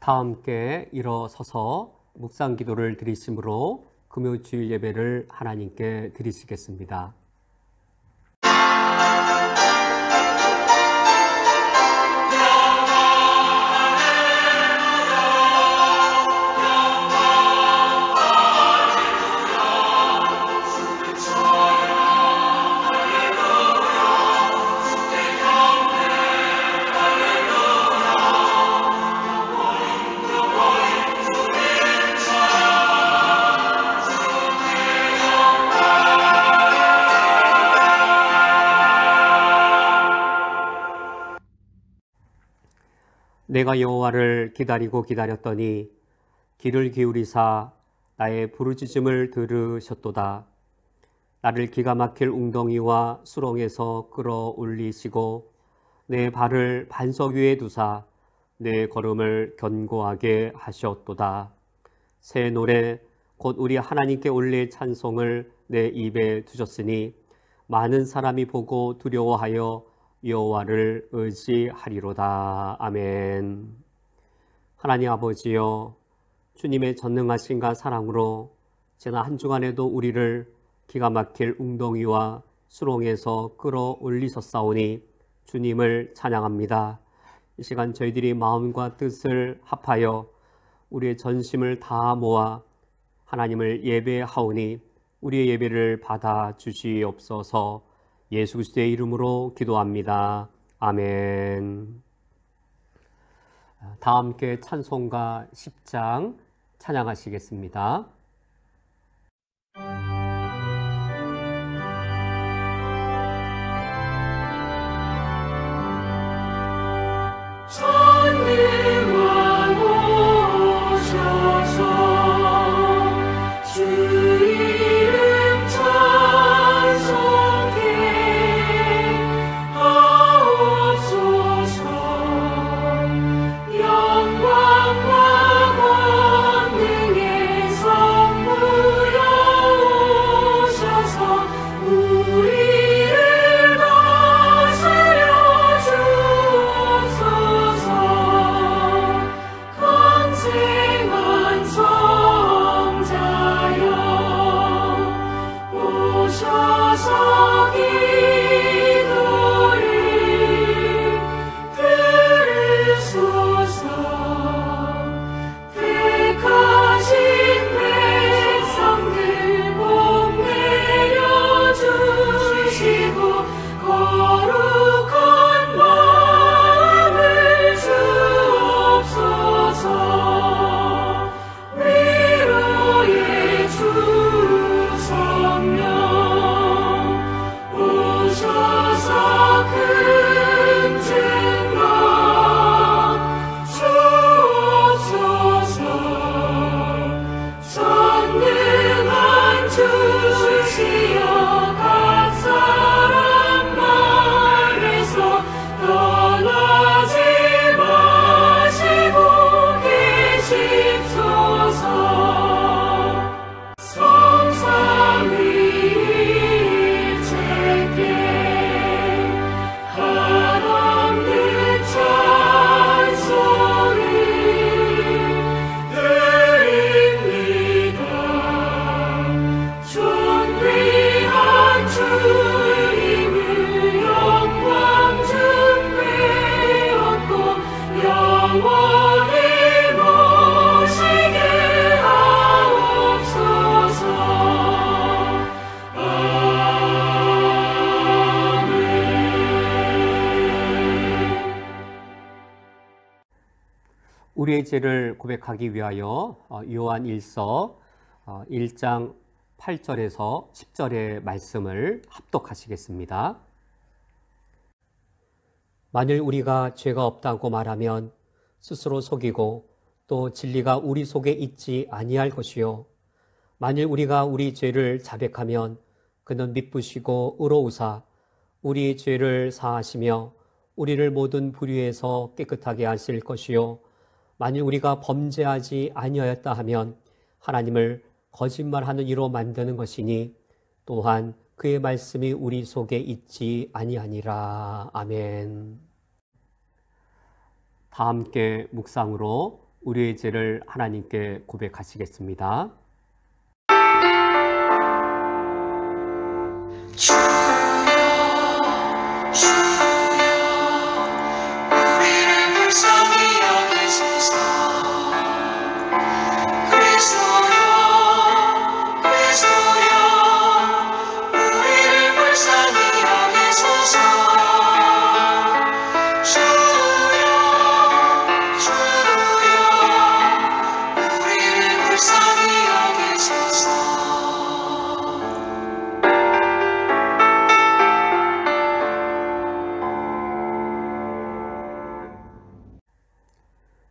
다 함께 일어서서 묵상 기도를 드리심으로 금요 주일 예배를 하나님께 드리시겠습니다. 내가 여호와를 기다리고 기다렸더니 귀를 기울이사 나의 부르짖음을 들으셨도다. 나를 기가 막힐 웅덩이와 수렁에서 끌어올리시고 내 발을 반석 위에 두사 내 걸음을 견고하게 하셨도다. 새 노래 곧 우리 하나님께 올릴 찬송을 내 입에 두셨으니 많은 사람이 보고 두려워하여 여호와를 의지하리로다. 아멘. 하나님 아버지여, 주님의 전능하신가 사랑으로 지난 한 주간에도 우리를 기가 막힐 웅덩이와 수렁에서 끌어올리셨사오니 주님을 찬양합니다. 이 시간 저희들이 마음과 뜻을 합하여 우리의 전심을 다 모아 하나님을 예배하오니 우리의 예배를 받아 주시옵소서. 예수 그리스도의 이름으로 기도합니다. 아멘. 다 함께 찬송가 10장 찬양하시겠습니다. 우리의 죄를 고백하기 위하여 요한 1서 1장 8절에서 10절의 말씀을 합독하시겠습니다. 만일 우리가 죄가 없다고 말하면 스스로 속이고 또 진리가 우리 속에 있지 아니할 것이요, 만일 우리가 우리 죄를 자백하면 그는 미쁘시고 의로우사 우리 죄를 사하시며 우리를 모든 불의에서 깨끗하게 하실 것이요, 만일 우리가 범죄하지 아니하였다 하면 하나님을 거짓말하는 이로 만드는 것이니 또한 그의 말씀이 우리 속에 있지 아니하니라. 아멘. 다 함께 묵상으로 우리의 죄를 하나님께 고백하시겠습니다.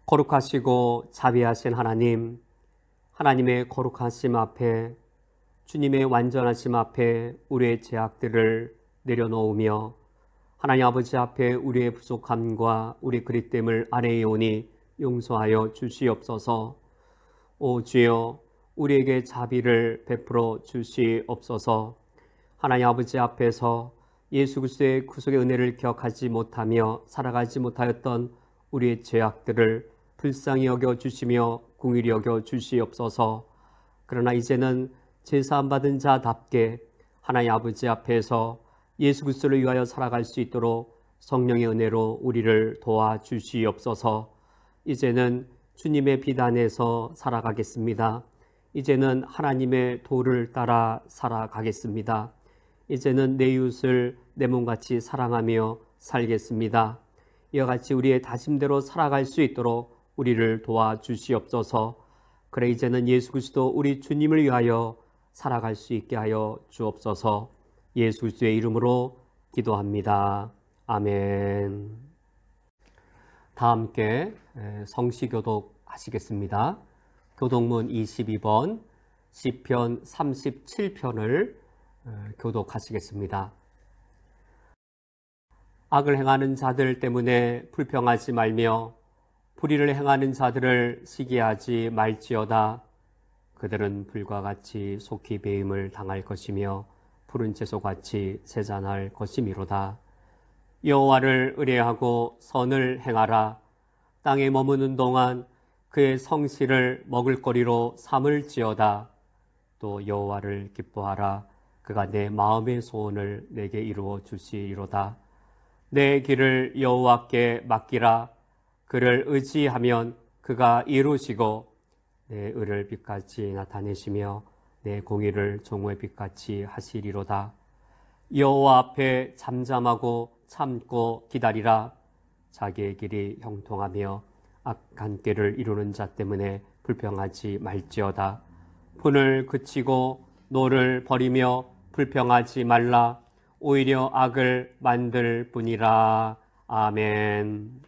거룩하시고 자비하신 하나님, 하나님의 거룩하심 앞에, 주님의 완전하심 앞에 우리의 죄악들을 내려놓으며 하나님 아버지 앞에 우리의 부족함과 우리 그릇됨을 아뢰오니 용서하여 주시옵소서. 오 주여, 우리에게 자비를 베풀어 주시옵소서. 하나님 아버지 앞에서 예수 그리스도의 구속의 은혜를 기억하지 못하며 살아가지 못하였던 우리의 죄악들을 불쌍히 여겨 주시며 긍휼히 여겨 주시옵소서. 그러나 이제는 제사함 받은 자답게 하나님 아버지 앞에서 예수 그리스도를 위하여 살아갈 수 있도록 성령의 은혜로 우리를 도와주시옵소서. 이제는 주님의 비단에서 살아가겠습니다. 이제는 하나님의 도를 따라 살아가겠습니다. 이제는 내 이웃을 내 몸같이 사랑하며 살겠습니다. 이와 같이 우리의 다짐대로 살아갈 수 있도록 우리를 도와주시옵소서. 그래 이제는 예수 그리스도 우리 주님을 위하여 살아갈 수 있게 하여 주옵소서. 예수 그리스도의 이름으로 기도합니다. 아멘. 다 함께 성시교독 하시겠습니다. 교독문 22번 시편 37편을 교독하시겠습니다. 악을 행하는 자들 때문에 불평하지 말며 불의를 행하는 자들을 시기하지 말지어다. 그들은 불과 같이 속히 배임을 당할 것이며 푸른 채소같이 세잔할 것이미로다. 여호와를 의뢰하고 선을 행하라. 땅에 머무는 동안 그의 성실을 먹을거리로 삼을지어다. 또 여호와를 기뻐하라. 그가 내 마음의 소원을 내게 이루어 주시리로다. 내 길을 여호와께 맡기라. 그를 의지하면 그가 이루시고 내 의를 빛같이 나타내시며 내 공의를 종의 빛같이 하시리로다. 여호와 앞에 잠잠하고 참고 기다리라. 자기의 길이 형통하며 악한 꾀를 이루는 자 때문에 불평하지 말지어다. 분을 그치고 노를 버리며 불평하지 말라. 오히려 악을 만들 뿐이라. 아멘.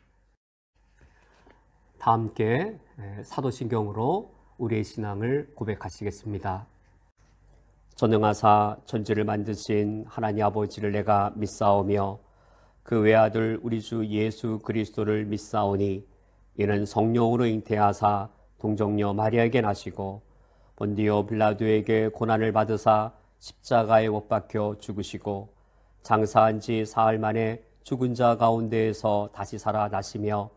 다 함께 사도신경으로 우리의 신앙을 고백하시겠습니다. 전능하사 천지를 만드신 하나님 아버지를 내가 믿사오며 그 외아들 우리 주 예수 그리스도를 믿사오니 이는 성령으로 잉태하사 동정녀 마리아에게 나시고 본디오 빌라도에게 고난을 받으사 십자가에 못 박혀 죽으시고 장사한 지 사흘 만에 죽은 자 가운데에서 다시 살아나시며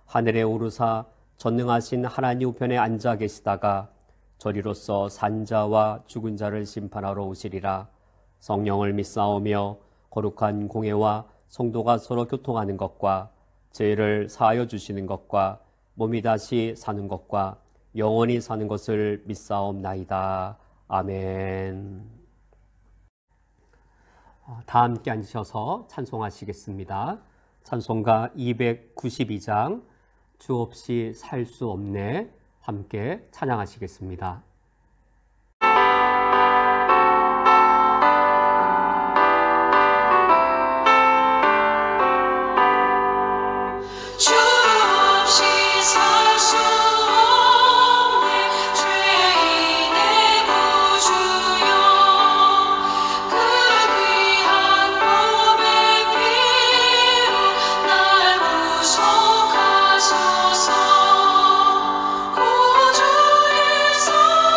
하늘에 오르사 전능하신 하나님 우편에 앉아 계시다가 저리로서 산자와 죽은 자를 심판하러 오시리라. 성령을 믿사오며 거룩한 공회와 성도가 서로 교통하는 것과 죄를 사하여 주시는 것과 몸이 다시 사는 것과 영원히 사는 것을 믿사옵나이다. 아멘. 다 함께 앉으셔서 찬송하시겠습니다. 찬송가 292장 주 없이 살 수 없네 함께 찬양하시겠습니다. 구주의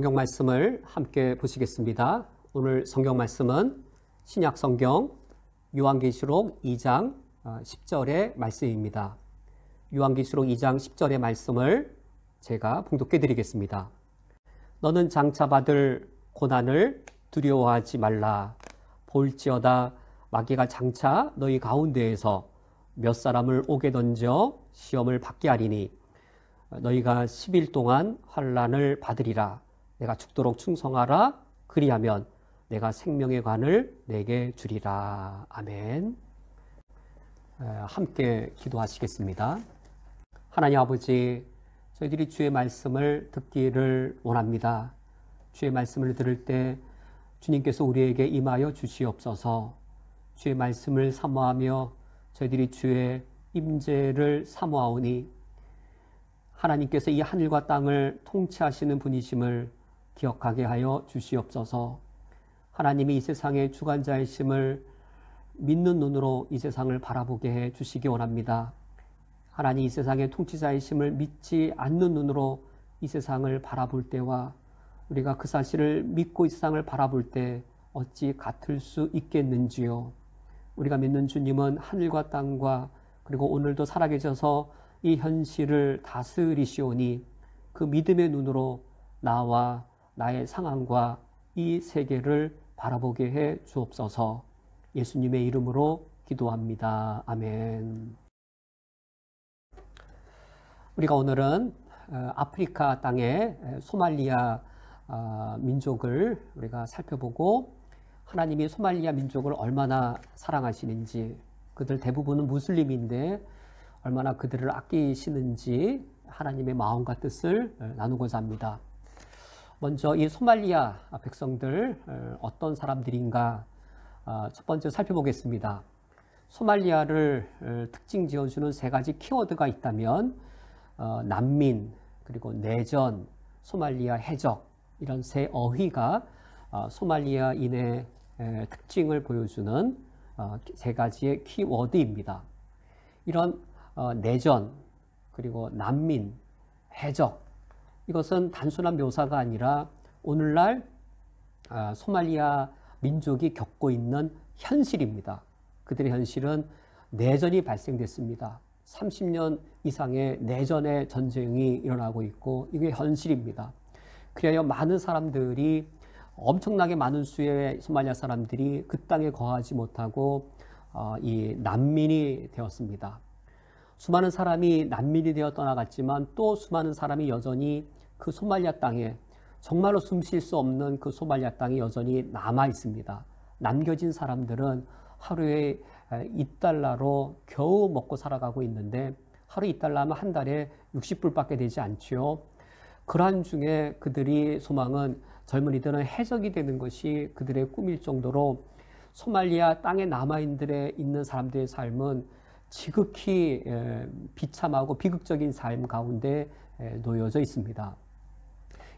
성경 말씀을 함께 보시겠습니다. 오늘 성경 말씀은 신약 성경 요한계시록 2장 10절의 말씀입니다. 요한계시록 2장 10절의 말씀을 제가 봉독해 드리겠습니다. 너는 장차 받을 고난을 두려워하지 말라. 볼지어다 마귀가 장차 너희 가운데에서 몇 사람을 옥에 던져 시험을 받게 하리니 너희가 10일 동안 환난을 받으리라. 내가 죽도록 충성하라. 그리하면 내가 생명의 관을 내게 주리라. 아멘. 함께 기도하시겠습니다. 하나님 아버지, 저희들이 주의 말씀을 듣기를 원합니다. 주의 말씀을 들을 때 주님께서 우리에게 임하여 주시옵소서. 주의 말씀을 사모하며 저희들이 주의 임재를 사모하오니 하나님께서 이 하늘과 땅을 통치하시는 분이심을 기억하게 하여 주시옵소서. 하나님이 이 세상의 주관자이심을 믿는 눈으로 이 세상을 바라보게 해 주시기 원합니다. 하나님 이 세상의 통치자이심을 믿지 않는 눈으로 이 세상을 바라볼 때와 우리가 그 사실을 믿고 이 세상을 바라볼 때 어찌 같을 수 있겠는지요. 우리가 믿는 주님은 하늘과 땅과 그리고 오늘도 살아계셔서 이 현실을 다스리시오니 그 믿음의 눈으로 나와 나의 상황과 이 세계를 바라보게 해 주옵소서. 예수님의 이름으로 기도합니다. 아멘. 우리가 오늘은 아프리카 땅의 소말리아 민족을 우리가 살펴보고 하나님이 소말리아 민족을 얼마나 사랑하시는지, 그들 대부분은 무슬림인데 얼마나 그들을 아끼시는지 하나님의 마음과 뜻을 나누고자 합니다. 먼저 이 소말리아 백성들 어떤 사람들인가 첫 번째 살펴보겠습니다. 소말리아를 특징 지어주는 세 가지 키워드가 있다면 난민, 그리고 내전, 소말리아 해적, 이런 세 어휘가 소말리아인의 특징을 보여주는 세 가지의 키워드입니다. 이런 내전, 그리고 난민, 해적, 이것은 단순한 묘사가 아니라 오늘날 소말리아 민족이 겪고 있는 현실입니다. 그들의 현실은 내전이 발생됐습니다. 30년 이상의 내전의 전쟁이 일어나고 있고 이게 현실입니다. 그래야 많은 사람들이, 엄청나게 많은 수의 소말리아 사람들이 그 땅에 거하지 못하고 이 난민이 되었습니다. 수많은 사람이 난민이 되어 떠나갔지만 또 수많은 사람이 여전히 그 소말리아 땅에, 정말로 숨 쉴 수 없는 그 소말리아 땅에 여전히 남아 있습니다. 남겨진 사람들은 하루에 $2로 겨우 먹고 살아가고 있는데 하루 $2 하면 한 달에 60불밖에 되지 않지요. 그러한 중에 그들이 소망은, 젊은이들은 해적이 되는 것이 그들의 꿈일 정도로 소말리아 땅에 있는 사람들의 삶은 지극히 비참하고 비극적인 삶 가운데 놓여져 있습니다.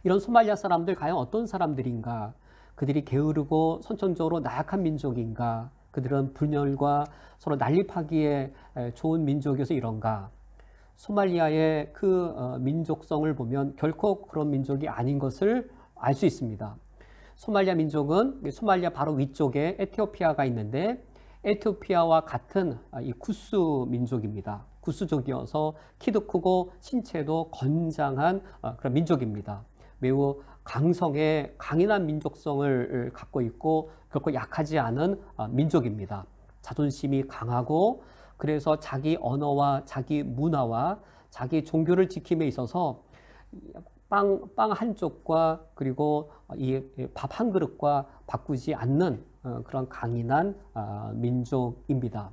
이런 소말리아 사람들 과연 어떤 사람들인가? 그들이 게으르고 선천적으로 나약한 민족인가? 그들은 분열과 서로 난립하기에 좋은 민족이어서 이런가? 소말리아의 그 민족성을 보면 결코 그런 민족이 아닌 것을 알 수 있습니다. 소말리아 민족은 소말리아 바로 위쪽에 에티오피아가 있는데 에티오피아와 같은 이 쿠스 민족입니다. 쿠스족이어서 키도 크고 신체도 건장한 그런 민족입니다. 매우 강성의 강인한 민족성을 갖고 있고 결코 약하지 않은 민족입니다. 자존심이 강하고 그래서 자기 언어와 자기 문화와 자기 종교를 지킴에 있어서 빵 한 쪽과 그리고 이 밥 한 그릇과 바꾸지 않는 그런 강인한 민족입니다.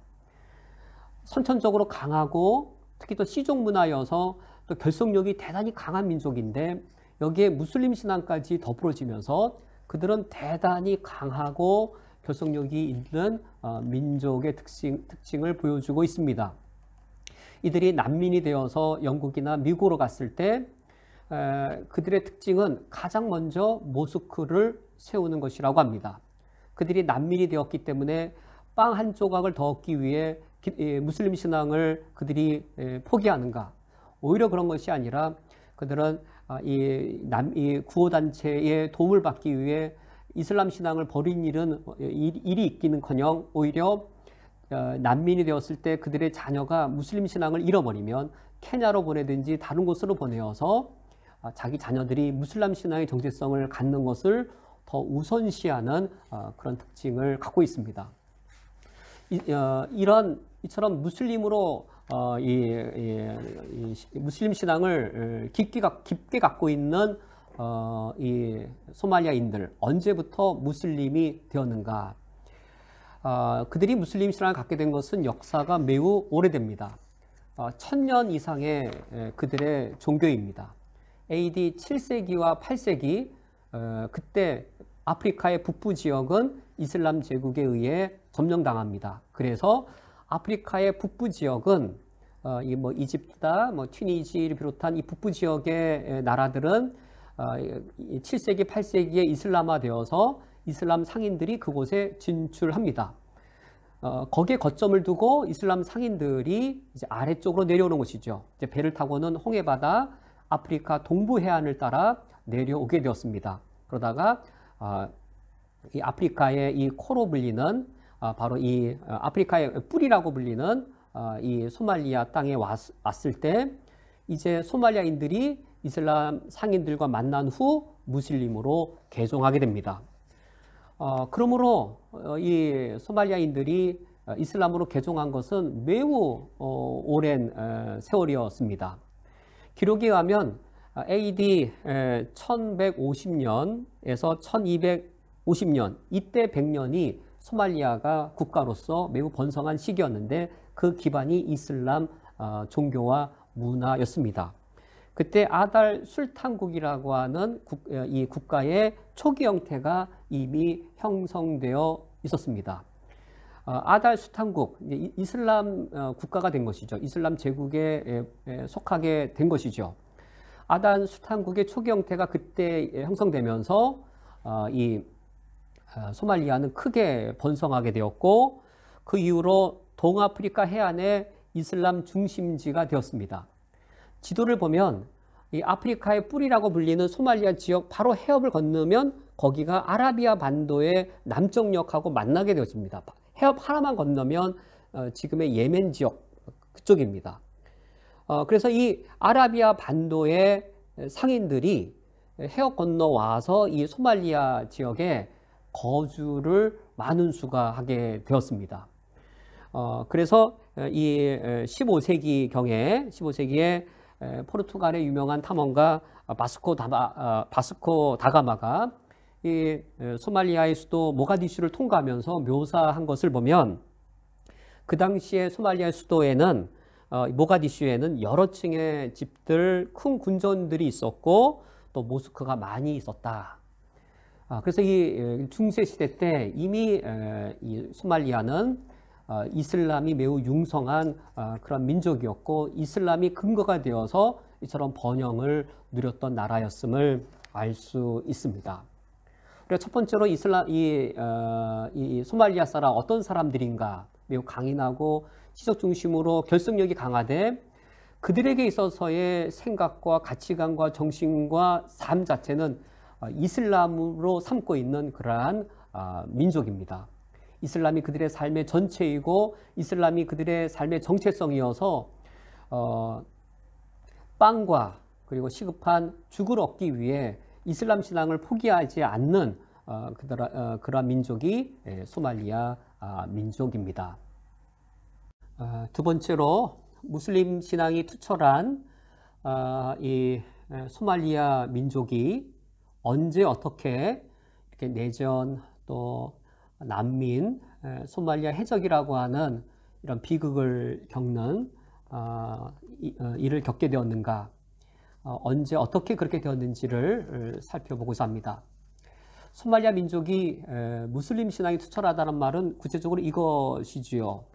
선천적으로 강하고 특히 또 시족 문화여서 또 결속력이 대단히 강한 민족인데 여기에 무슬림 신앙까지 더불어지면서 그들은 대단히 강하고 결속력이 있는 민족의 특징을 보여주고 있습니다. 이들이 난민이 되어서 영국이나 미국으로 갔을 때 그들의 특징은 가장 먼저 모스크를 세우는 것이라고 합니다. 그들이 난민이 되었기 때문에 빵 한 조각을 더 얻기 위해 무슬림 신앙을 그들이 포기하는가? 오히려 그런 것이 아니라 그들은 이 구호단체의 도움을 받기 위해 이슬람 신앙을 버린 일이 있기는커녕 오히려 난민이 되었을 때 그들의 자녀가 무슬림 신앙을 잃어버리면 케냐로 보내든지 다른 곳으로 보내어서 자기 자녀들이 무슬림 신앙의 정체성을 갖는 것을 더 우선시하는 그런 특징을 갖고 있습니다. 이처럼 무슬림으로 무슬림 신앙을 깊게 갖고 있는 이 소말리아인들, 언제부터 무슬림이 되었는가? 그들이 무슬림 신앙을 갖게 된 것은 역사가 매우 오래됩니다. 1000년 이상의 그들의 종교입니다. AD 7세기와 8세기, 그때 아프리카의 북부 지역은 이슬람 제국에 의해 점령당합니다. 그래서 아프리카의 북부 지역은 이집트다, 튀니지를 비롯한 이 북부 지역의 나라들은 7세기, 8세기에 이슬람화되어서 이슬람 상인들이 그곳에 진출합니다. 거기에 거점을 두고 이슬람 상인들이 이제 아래쪽으로 내려오는 것이죠. 이제 배를 타고는 홍해바다, 아프리카 동부 해안을 따라 내려오게 되었습니다. 그러다가 이 아프리카의 이 코로 불리는 바로 이 아프리카의 뿌리라고 불리는 이 소말리아 땅에 왔을 때 이제 소말리아인들이 이슬람 상인들과 만난 후 무슬림으로 개종하게 됩니다. 그러므로 이 소말리아인들이 이슬람으로 개종한 것은 매우 오랜 세월이었습니다. 기록에 의하면 AD 1150년에서 1250년 이때 100년이 소말리아가 국가로서 매우 번성한 시기였는데 그 기반이 이슬람 종교와 문화였습니다. 그때 아달 술탄국이라고 하는 이 국가의 초기 형태가 이미 형성되어 있었습니다. 아달 술탄국, 이슬람 국가가 된 것이죠. 이슬람 제국에 속하게 된 것이죠. 아달 술탄국의 초기 형태가 그때 형성되면서 이 소말리아는 크게 번성하게 되었고 그 이후로 동아프리카 해안의 이슬람 중심지가 되었습니다. 지도를 보면 이 아프리카의 뿌리라고 불리는 소말리아 지역 바로 해협을 건너면 거기가 아라비아 반도의 남쪽 역하고 만나게 되어집니다. 해협 하나만 건너면 지금의 예멘 지역 그쪽입니다. 그래서 이 아라비아 반도의 상인들이 해협 건너와서 이 소말리아 지역에 거주를 많은 수가 하게 되었습니다. 그래서 이 15세기에 포르투갈의 유명한 탐험가 바스코 다가마가 이 소말리아의 수도 모가디슈를 통과하면서 묘사한 것을 보면 그 당시에 소말리아 수도에는 모가디슈에는 여러 층의 집들, 큰 군전들이 있었고 또 모스크가 많이 있었다. 그래서 이 중세 시대 때 이미 이 소말리아는 이슬람이 매우 융성한 그런 민족이었고 이슬람이 근거가 되어서 이처럼 번영을 누렸던 나라였음을 알 수 있습니다. 그래서 첫 번째로 이 소말리아 사람 어떤 사람들인가 매우 강인하고 지적 중심으로 결속력이 강하되 그들에게 있어서의 생각과 가치관과 정신과 삶 자체는 이슬람으로 삼고 있는 그러한 민족입니다. 이슬람이 그들의 삶의 전체이고 이슬람이 그들의 삶의 정체성이어서 빵과 그리고 시급한 죽을 얻기 위해 이슬람 신앙을 포기하지 않는 그러한 민족이 소말리아 민족입니다. 두 번째로 무슬림 신앙이 투철한 이 소말리아 민족이 언제 어떻게 이렇게 내전 또 난민, 소말리아 해적이라고 하는 이런 비극을 겪는 일을 겪게 되었는가, 언제 어떻게 그렇게 되었는지를 살펴보고자 합니다. 소말리아 민족이 무슬림 신앙이 투철하다는 말은 구체적으로 이것이지요.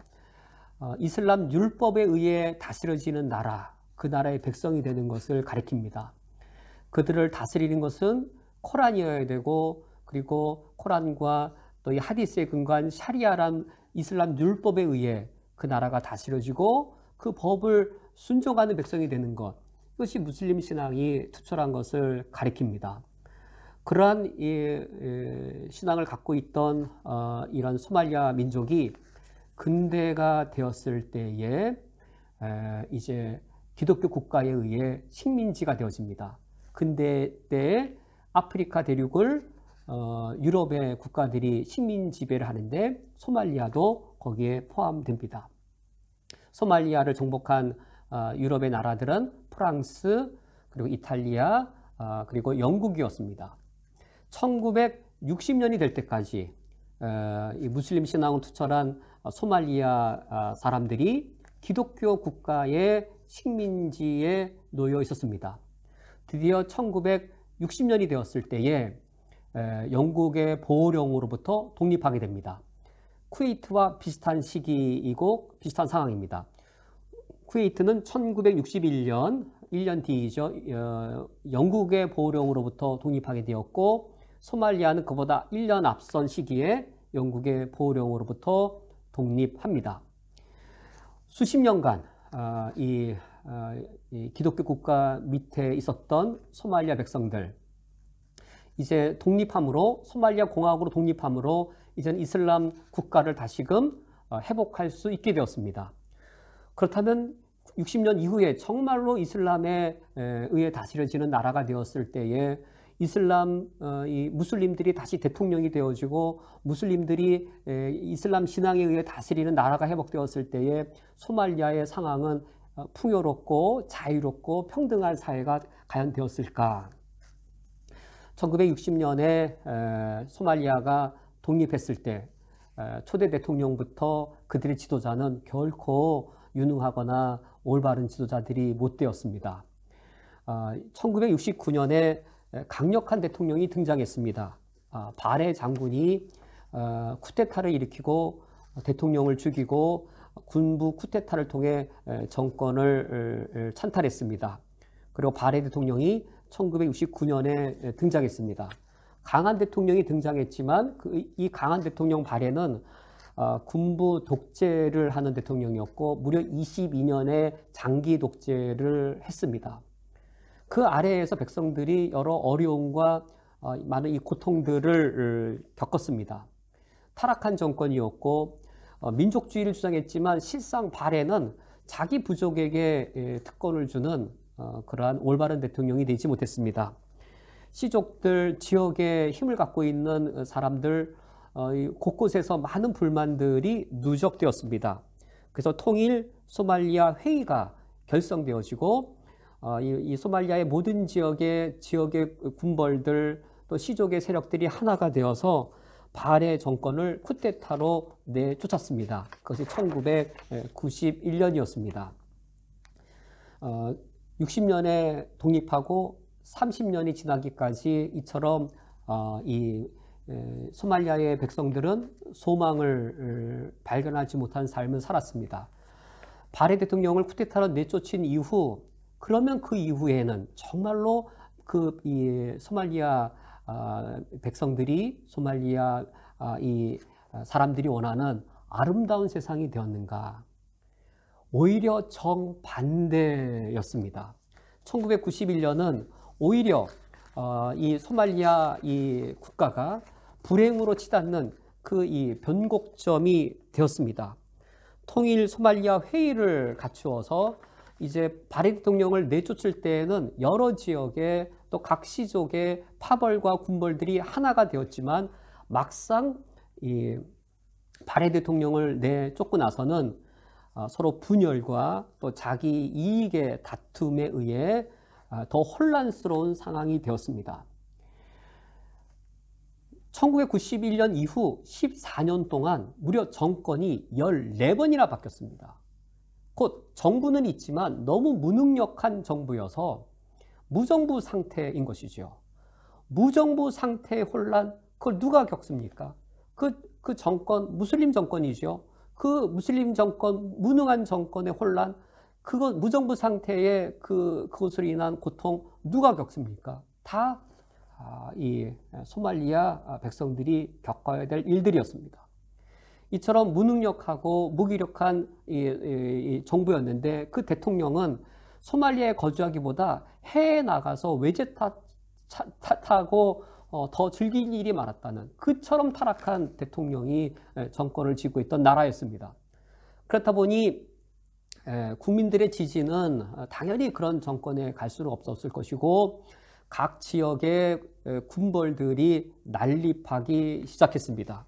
이슬람 율법에 의해 다스려지는 나라, 그 나라의 백성이 되는 것을 가리킵니다. 그들을 다스리는 것은 코란이어야 되고 그리고 코란과 또 이 하디스에 근거한 샤리아란 이슬람 율법에 의해 그 나라가 다스려지고 그 법을 순종하는 백성이 되는 것, 이것이 무슬림 신앙이 투철한 것을 가리킵니다. 그러한 신앙을 갖고 있던 이런 소말리아 민족이 근대가 되었을 때에 이제 기독교 국가에 의해 식민지가 되어집니다. 근대 때 아프리카 대륙을 유럽의 국가들이 식민 지배를 하는데 소말리아도 거기에 포함됩니다. 소말리아를 정복한 유럽의 나라들은 프랑스, 그리고 이탈리아, 그리고 영국이었습니다. 1960년이 될 때까지 이 무슬림 신앙을 투철한 소말리아 사람들이 기독교 국가의 식민지에 놓여 있었습니다. 드디어 1960년이 되었을 때에 영국의 보호령으로부터 독립하게 됩니다. 쿠웨이트와 비슷한 시기이고 비슷한 상황입니다. 쿠웨이트는 1961년, 1년 뒤이죠. 영국의 보호령으로부터 독립하게 되었고, 소말리아는 그보다 1년 앞선 시기에 영국의 보호령으로부터 독립합니다. 수십 년간 이 기독교 국가 밑에 있었던 소말리아 백성들, 이제 독립함으로, 소말리아 공화국으로 독립함으로 이제는 이슬람 국가를 다시금 회복할 수 있게 되었습니다. 그렇다면 60년 이후에 정말로 이슬람에 의해 다스려지는 나라가 되었을 때에 이슬람 이 무슬림들이 다시 대통령이 되어지고 무슬림들이 이슬람 신앙에 의해 다스리는 나라가 회복되었을 때에 소말리아의 상황은 풍요롭고 자유롭고 평등한 사회가 과연 되었을까? 1960년에 소말리아가 독립했을 때 초대 대통령부터 그들의 지도자는 결코 유능하거나 올바른 지도자들이 못 되었습니다. 1969년에 강력한 대통령이 등장했습니다. 바레 장군이 쿠데타를 일으키고 대통령을 죽이고 군부 쿠데타를 통해 정권을 찬탈했습니다. 그리고 바레 대통령이 1969년에 등장했습니다. 강한 대통령이 등장했지만 이 강한 대통령 바레는 군부 독재를 하는 대통령이었고 무려 22년의 장기 독재를 했습니다. 그 아래에서 백성들이 여러 어려움과 많은 이 고통들을 겪었습니다. 타락한 정권이었고 민족주의를 주장했지만 실상 바레는 자기 부족에게 특권을 주는 그러한 올바른 대통령이 되지 못했습니다. 시족들, 지역에 힘을 갖고 있는 사람들 곳곳에서 많은 불만들이 누적되었습니다. 그래서 통일 소말리아 회의가 결성되어지고 이 소말리아의 모든 지역의 군벌들 또 시족의 세력들이 하나가 되어서 바레 정권을 쿠데타로 내쫓았습니다. 그것이 1991년이었습니다. 60년에 독립하고 30년이 지나기까지 이처럼 이 소말리아의 백성들은 소망을 발견하지 못한 삶을 살았습니다. 바레 대통령을 쿠데타로 내쫓은 이후, 그러면 그 이후에는 정말로 이 소말리아 백성들이, 소말리아 이 사람들이 원하는 아름다운 세상이 되었는가? 오히려 정반대였습니다. 1991년은 오히려 이 소말리아 이 국가가 불행으로 치닫는 이 변곡점이 되었습니다. 통일 소말리아 회의를 갖추어서 이제 바레 대통령을 내쫓을 때에는 여러 지역의 또 각 시족의 파벌과 군벌들이 하나가 되었지만 막상 이 바레 대통령을 내쫓고 나서는 서로 분열과 또 자기 이익의 다툼에 의해 더 혼란스러운 상황이 되었습니다. 1991년 이후 14년 동안 무려 정권이 14번이나 바뀌었습니다. 곧 정부는 있지만 너무 무능력한 정부여서 무정부 상태인 것이죠. 무정부 상태의 혼란, 그걸 누가 겪습니까? 그 정권, 무슬림 정권이죠. 그 무슬림 정권, 무능한 정권의 혼란, 무정부 상태의 그것으로 인한 고통 누가 겪습니까? 다 이 소말리아 백성들이 겪어야 될 일들이었습니다. 이처럼 무능력하고 무기력한 이 정부였는데 그 대통령은 소말리아에 거주하기보다 해외에 나가서 외제 타고 더 즐길 일이 많았다는, 그처럼 타락한 대통령이 정권을 쥐고 있던 나라였습니다. 그렇다 보니 국민들의 지지는 당연히 그런 정권에 갈 수는 없었을 것이고, 각 지역의 군벌들이 난립하기 시작했습니다.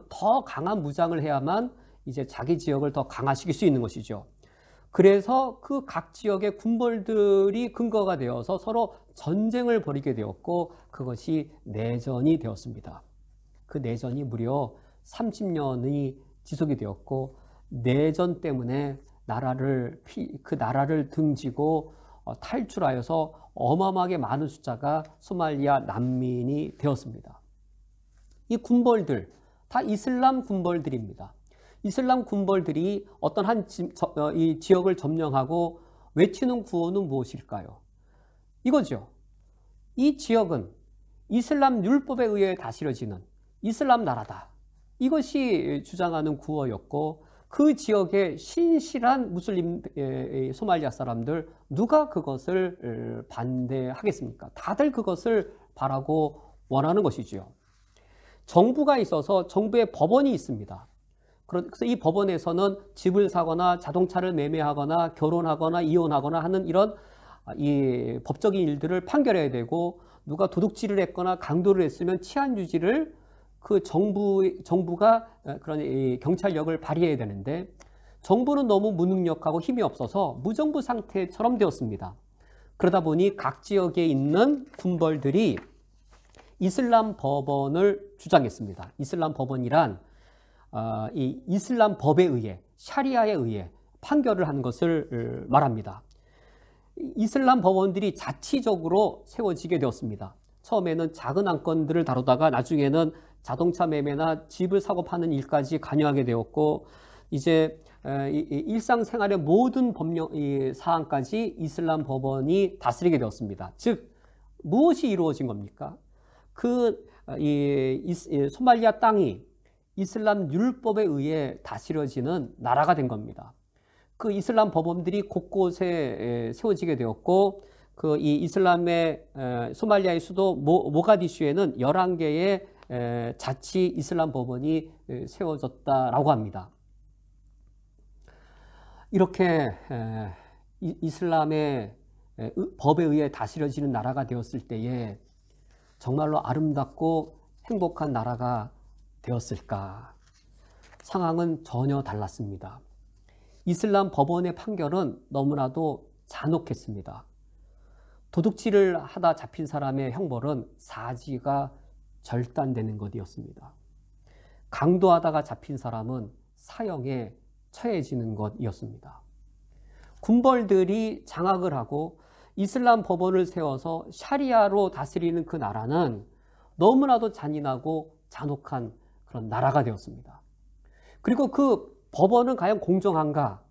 더 강한 무장을 해야만 이제 자기 지역을 더 강화시킬 수 있는 것이죠. 그래서 그 각 지역의 군벌들이 근거가 되어서 서로 전쟁을 벌이게 되었고, 그것이 내전이 되었습니다. 그 내전이 무려 30년이 지속이 되었고, 내전 때문에 그 나라를 등지고 탈출하여서 어마어마하게 많은 숫자가 소말리아 난민이 되었습니다. 이 군벌들 다 이슬람 군벌들입니다. 이슬람 군벌들이 어떤 이 지역을 점령하고 외치는 구호는 무엇일까요? 이거죠. 이 지역은 이슬람 율법에 의해 다스려지는 이슬람 나라다. 이것이 주장하는 구호였고, 그 지역의 신실한 무슬림 소말리아 사람들, 누가 그것을 반대하겠습니까? 다들 그것을 바라고 원하는 것이죠. 정부가 있어서 정부의 법원이 있습니다. 그래서 이 법원에서는 집을 사거나 자동차를 매매하거나 결혼하거나 이혼하거나 하는 이런 이 법적인 일들을 판결해야 되고, 누가 도둑질을 했거나 강도를 했으면 치안 유지를 그 정부가 그런 경찰력을 발휘해야 되는데, 정부는 너무 무능력하고 힘이 없어서 무정부 상태처럼 되었습니다. 그러다 보니 각 지역에 있는 군벌들이 이슬람 법원을 주장했습니다. 이슬람 법원이란 이 이슬람 법에 의해, 샤리아에 의해 판결을 하는 것을 말합니다. 이슬람 법원들이 자치적으로 세워지게 되었습니다. 처음에는 작은 안건들을 다루다가 나중에는 자동차 매매나 집을 사고 파는 일까지 관여하게 되었고, 이제 일상생활의 모든 법령 사항까지 이슬람 법원이 다스리게 되었습니다. 즉, 무엇이 이루어진 겁니까? 소말리아 땅이 이슬람 율법에 의해 다스려지는 나라가 된 겁니다. 그 이슬람 법원들이 곳곳에 세워지게 되었고, 이 이슬람의 소말리아의 수도 모가디슈에는 11개의 자치 이슬람 법원이 세워졌다라고 합니다. 이렇게 이슬람의 법에 의해 다스려지는 나라가 되었을 때에 정말로 아름답고 행복한 나라가 되었을까? 상황은 전혀 달랐습니다. 이슬람 법원의 판결은 너무나도 잔혹했습니다. 도둑질을 하다 잡힌 사람의 형벌은 사지가 절단되는 것이었습니다. 강도하다가 잡힌 사람은 사형에 처해지는 것이었습니다. 군벌들이 장악을 하고 이슬람 법원을 세워서 샤리아로 다스리는 그 나라는 너무나도 잔인하고 잔혹한 그런 나라가 되었습니다. 그리고 그 법원은 과연 공정한가?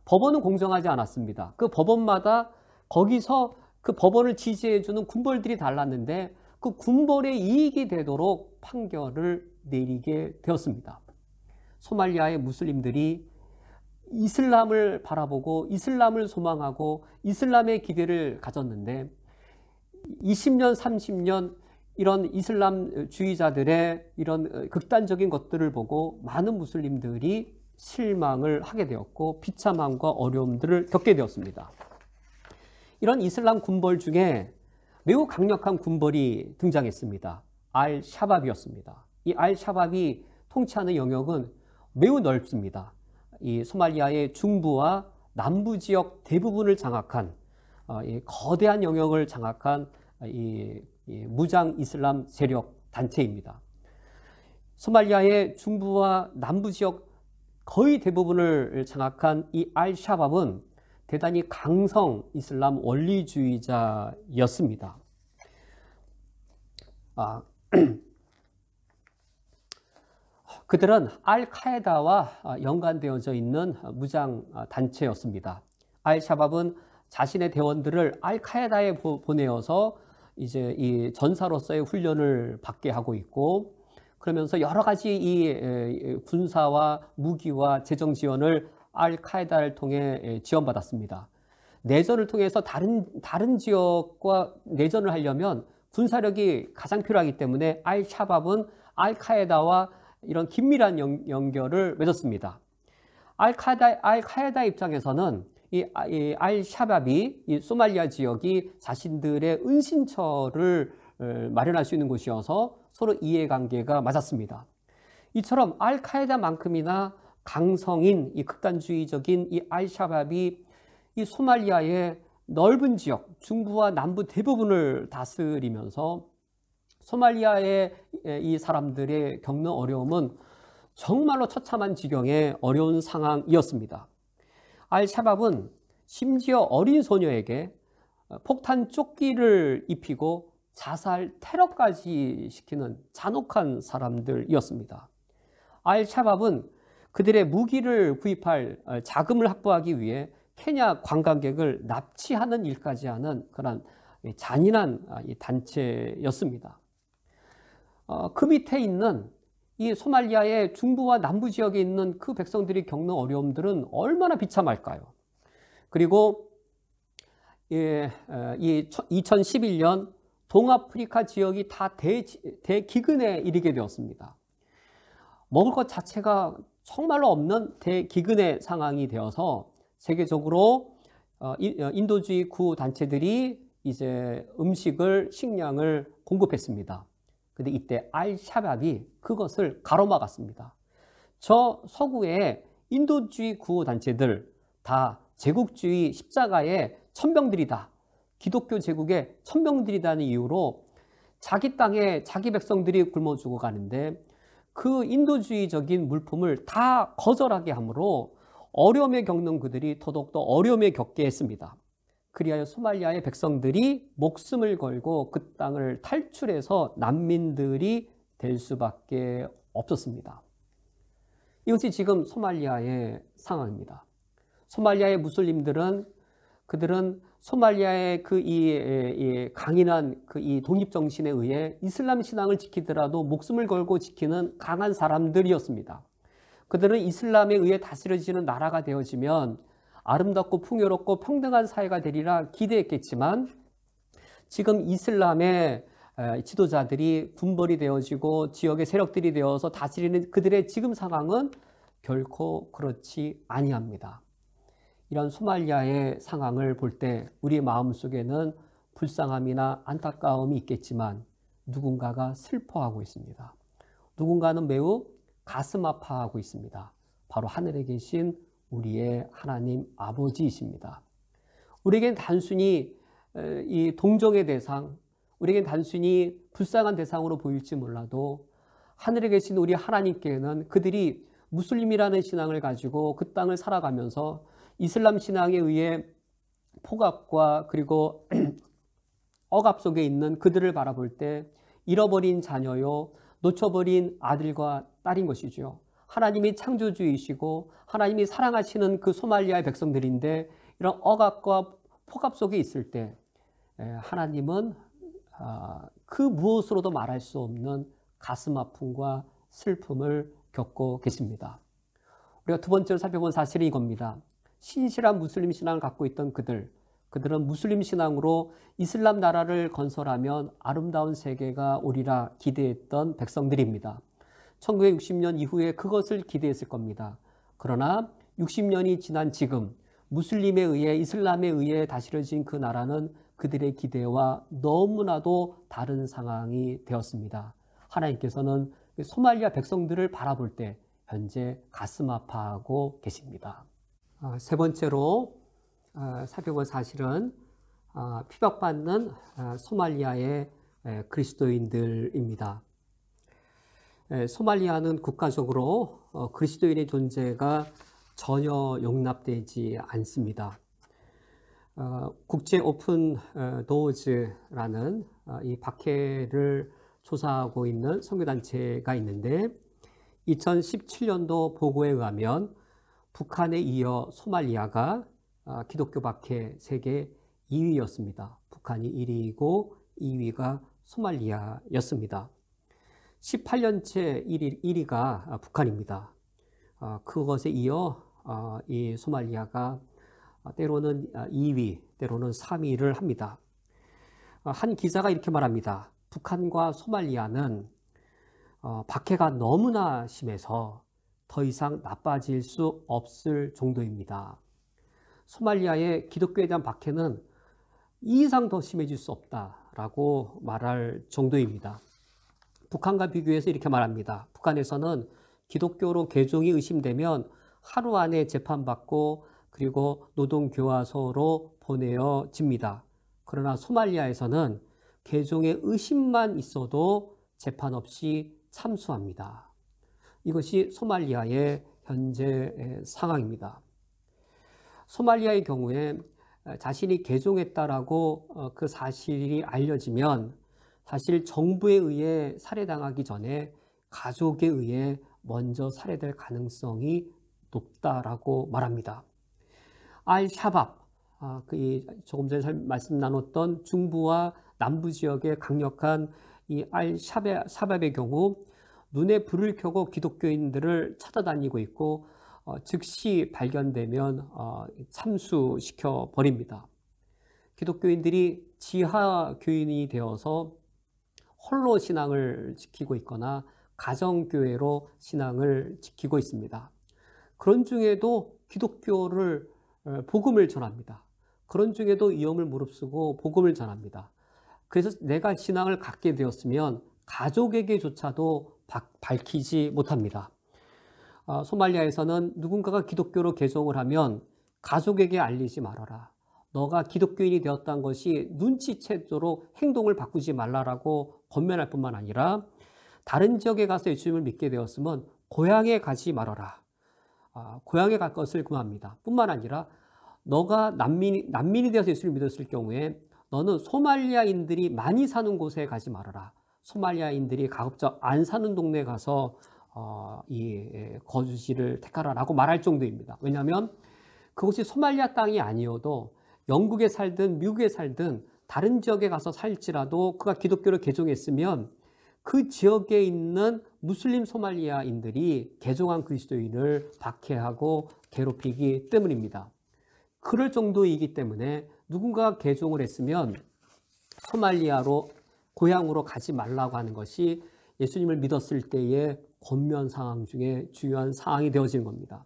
법원은 공정하지 않았습니다. 그 법원마다 거기서 그 법원을 지지해주는 군벌들이 달랐는데, 그 군벌의 이익이 되도록 판결을 내리게 되었습니다. 소말리아의 무슬림들이 이슬람을 바라보고 이슬람을 소망하고 이슬람의 기대를 가졌는데, 20년, 30년 이런 이슬람주의자들의 이런 극단적인 것들을 보고 많은 무슬림들이 실망을 하게 되었고, 비참함과 어려움들을 겪게 되었습니다. 이런 이슬람 군벌 중에 매우 강력한 군벌이 등장했습니다. 알-샤밥이었습니다. 이 알-샤밥이 통치하는 영역은 매우 넓습니다. 이 소말리아의 중부와 남부 지역 대부분을 장악한 이 거대한 영역을 장악한 이 무장 이슬람 세력 단체입니다. 소말리아의 중부와 남부 지역 거의 대부분을 장악한 이 알-샤밥은 대단히 강성 이슬람 원리주의자였습니다. 그들은 알카에다와 연관되어져 있는 무장 단체였습니다. 알-샤밥은 자신의 대원들을 알카에다에 보내어서 이제 이 전사로서의 훈련을 받게 하고 있고, 그러면서 여러 가지 이 군사와 무기와 재정 지원을 알카에다를 통해 지원받았습니다. 내전을 통해서 다른 지역과 내전을 하려면 군사력이 가장 필요하기 때문에 알-샤밥은 알카에다와 이런 긴밀한 연결을 맺었습니다. 알카에다 입장에서는 이 알-샤밥이 이 소말리아 지역이 자신들의 은신처를 마련할 수 있는 곳이어서 서로 이해관계가 맞았습니다. 이처럼 알카에다만큼이나 강성인 이 극단주의적인 이 알-샤밥이 이 소말리아의 넓은 지역, 중부와 남부 대부분을 다스리면서 소말리아의 이 사람들의 겪는 어려움은 정말로 처참한 지경의 어려운 상황이었습니다. 알-샤밥은 심지어 어린 소녀에게 폭탄 조끼를 입히고 자살 테러까지 시키는 잔혹한 사람들이었습니다. 알-샤밥은 그들의 무기를 구입할 자금을 확보하기 위해 케냐 관광객을 납치하는 일까지 하는 그런 잔인한 단체였습니다. 그 밑에 있는 이 소말리아의 중부와 남부 지역에 있는 그 백성들이 겪는 어려움들은 얼마나 비참할까요? 그리고 이 2011년 동아프리카 지역이 다 대기근에 이르게 되었습니다. 먹을 것 자체가 정말로 없는 대기근의 상황이 되어서 세계적으로 인도주의 구호 단체들이 이제 식량을 공급했습니다. 근데 이때 알-샤밥이 그것을 가로막았습니다. 저 서구의 인도주의 구호 단체들 다 제국주의 십자가의 천병들이다. 기독교 제국의 천병들이라는 이유로 자기 땅에 자기 백성들이 굶어 죽어가는데 그 인도주의적인 물품을 다 거절하게 하므로 어려움에 겪는 그들이 더더욱더 어려움에 겪게 했습니다. 그리하여 소말리아의 백성들이 목숨을 걸고 그 땅을 탈출해서 난민들이 될 수밖에 없었습니다. 이것이 지금 소말리아의 상황입니다. 소말리아의 무슬림들은 그들은 소말리아의 이 강인한 이 독립정신에 의해 이슬람 신앙을 지키더라도 목숨을 걸고 지키는 강한 사람들이었습니다. 그들은 이슬람에 의해 다스려지는 나라가 되어지면 아름답고 풍요롭고 평등한 사회가 되리라 기대했겠지만 지금 이슬람의 지도자들이 군벌이 되어지고 지역의 세력들이 되어서 다스리는 그들의 지금 상황은 결코 그렇지 아니합니다. 이런 소말리아의 상황을 볼 때 우리 마음속에는 불쌍함이나 안타까움이 있겠지만 누군가가 슬퍼하고 있습니다. 누군가는 매우 가슴 아파하고 있습니다. 바로 하늘에 계신 우리의 하나님 아버지이십니다. 우리에겐 단순히 이 동정의 대상, 우리에겐 단순히 불쌍한 대상으로 보일지 몰라도 하늘에 계신 우리 하나님께는 그들이 무슬림이라는 신앙을 가지고 그 땅을 살아가면서 이슬람 신앙에 의해 폭압과 그리고 억압 속에 있는 그들을 바라볼 때 잃어버린 자녀요, 놓쳐버린 아들과 딸인 것이죠. 하나님이 창조주이시고 하나님이 사랑하시는 그 소말리아의 백성들인데 이런 억압과 폭압 속에 있을 때 하나님은 그 무엇으로도 말할 수 없는 가슴 아픔과 슬픔을 겪고 계십니다. 우리가 두 번째로 살펴본 사실은 이겁니다. 신실한 무슬림 신앙을 갖고 있던 그들은 무슬림 신앙으로 이슬람 나라를 건설하면 아름다운 세계가 오리라 기대했던 백성들입니다. 1960년 이후에 그것을 기대했을 겁니다. 그러나 60년이 지난 지금 무슬림에 의해 이슬람에 의해 다스려진 그 나라는 그들의 기대와 너무나도 다른 상황이 되었습니다. 하나님께서는 소말리아 백성들을 바라볼 때 현재 가슴 아파하고 계십니다. 세 번째로 살펴볼 사실은 피박받는 소말리아의 그리스도인들입니다. 소말리아는 국가적으로 그리스도인의 존재가 전혀 용납되지 않습니다. 국제 오픈 도어즈라는 이 박해를 조사하고 있는 선교단체가 있는데 2017년도 보고에 의하면 북한에 이어 소말리아가 기독교 박해 세계 2위였습니다. 북한이 1위이고 2위가 소말리아였습니다. 18년째 1위가 북한입니다. 그것에 이어 이 소말리아가 때로는 2위, 때로는 3위를 합니다. 한 기자가 이렇게 말합니다. 북한과 소말리아는 박해가 너무나 심해서 더 이상 나빠질 수 없을 정도입니다. 소말리아의 기독교에 대한 박해는 이 이상 더 심해질 수 없다라고 말할 정도입니다. 북한과 비교해서 이렇게 말합니다. 북한에서는 기독교로 개종이 의심되면 하루 안에 재판받고 그리고 노동교화소로 보내어집니다. 그러나 소말리아에서는 개종의 의심만 있어도 재판 없이 참수합니다. 이것이 소말리아의 현재 상황입니다. 소말리아의 경우에 자신이 개종했다라고 그 사실이 알려지면 사실 정부에 의해 살해당하기 전에 가족에 의해 먼저 살해될 가능성이 높다라고 말합니다. 알-샤밥, 조금 전에 말씀 나눴던 중부와 남부 지역의 강력한 이 알-샤밥의 경우 눈에 불을 켜고 기독교인들을 찾아다니고 있고 즉시 발견되면 참수시켜 버립니다. 기독교인들이 지하 교인이 되어서 홀로 신앙을 지키고 있거나 가정교회로 신앙을 지키고 있습니다. 그런 중에도 기독교를 복음을 전합니다. 그런 중에도 위험을 무릅쓰고 복음을 전합니다. 그래서 내가 신앙을 갖게 되었으면 가족에게조차도 밝히지 못합니다. 소말리아에서는 누군가가 기독교로 개종을 하면 가족에게 알리지 말아라. 너가 기독교인이 되었다는 것이 눈치채도록 행동을 바꾸지 말라라고 권면할 뿐만 아니라 다른 지역에 가서 예수님을 믿게 되었으면 고향에 가지 말아라. 고향에 갈 것을 금합니다. 뿐만 아니라 너가 난민이 되어서 예수를 믿었을 경우에 너는 소말리아인들이 많이 사는 곳에 가지 말아라. 소말리아인들이 가급적 안 사는 동네에 가서 거주지를 택하라라고 말할 정도입니다. 왜냐하면 그곳이 소말리아 땅이 아니어도 영국에 살든 미국에 살든 다른 지역에 가서 살지라도 그가 기독교를 개종했으면 그 지역에 있는 무슬림 소말리아인들이 개종한 그리스도인을 박해하고 괴롭히기 때문입니다. 그럴 정도이기 때문에 누군가가 개종을 했으면 소말리아로 고향으로 가지 말라고 하는 것이 예수님을 믿었을 때의 권면 사항 중에 중요한 사항이 되어지는 겁니다.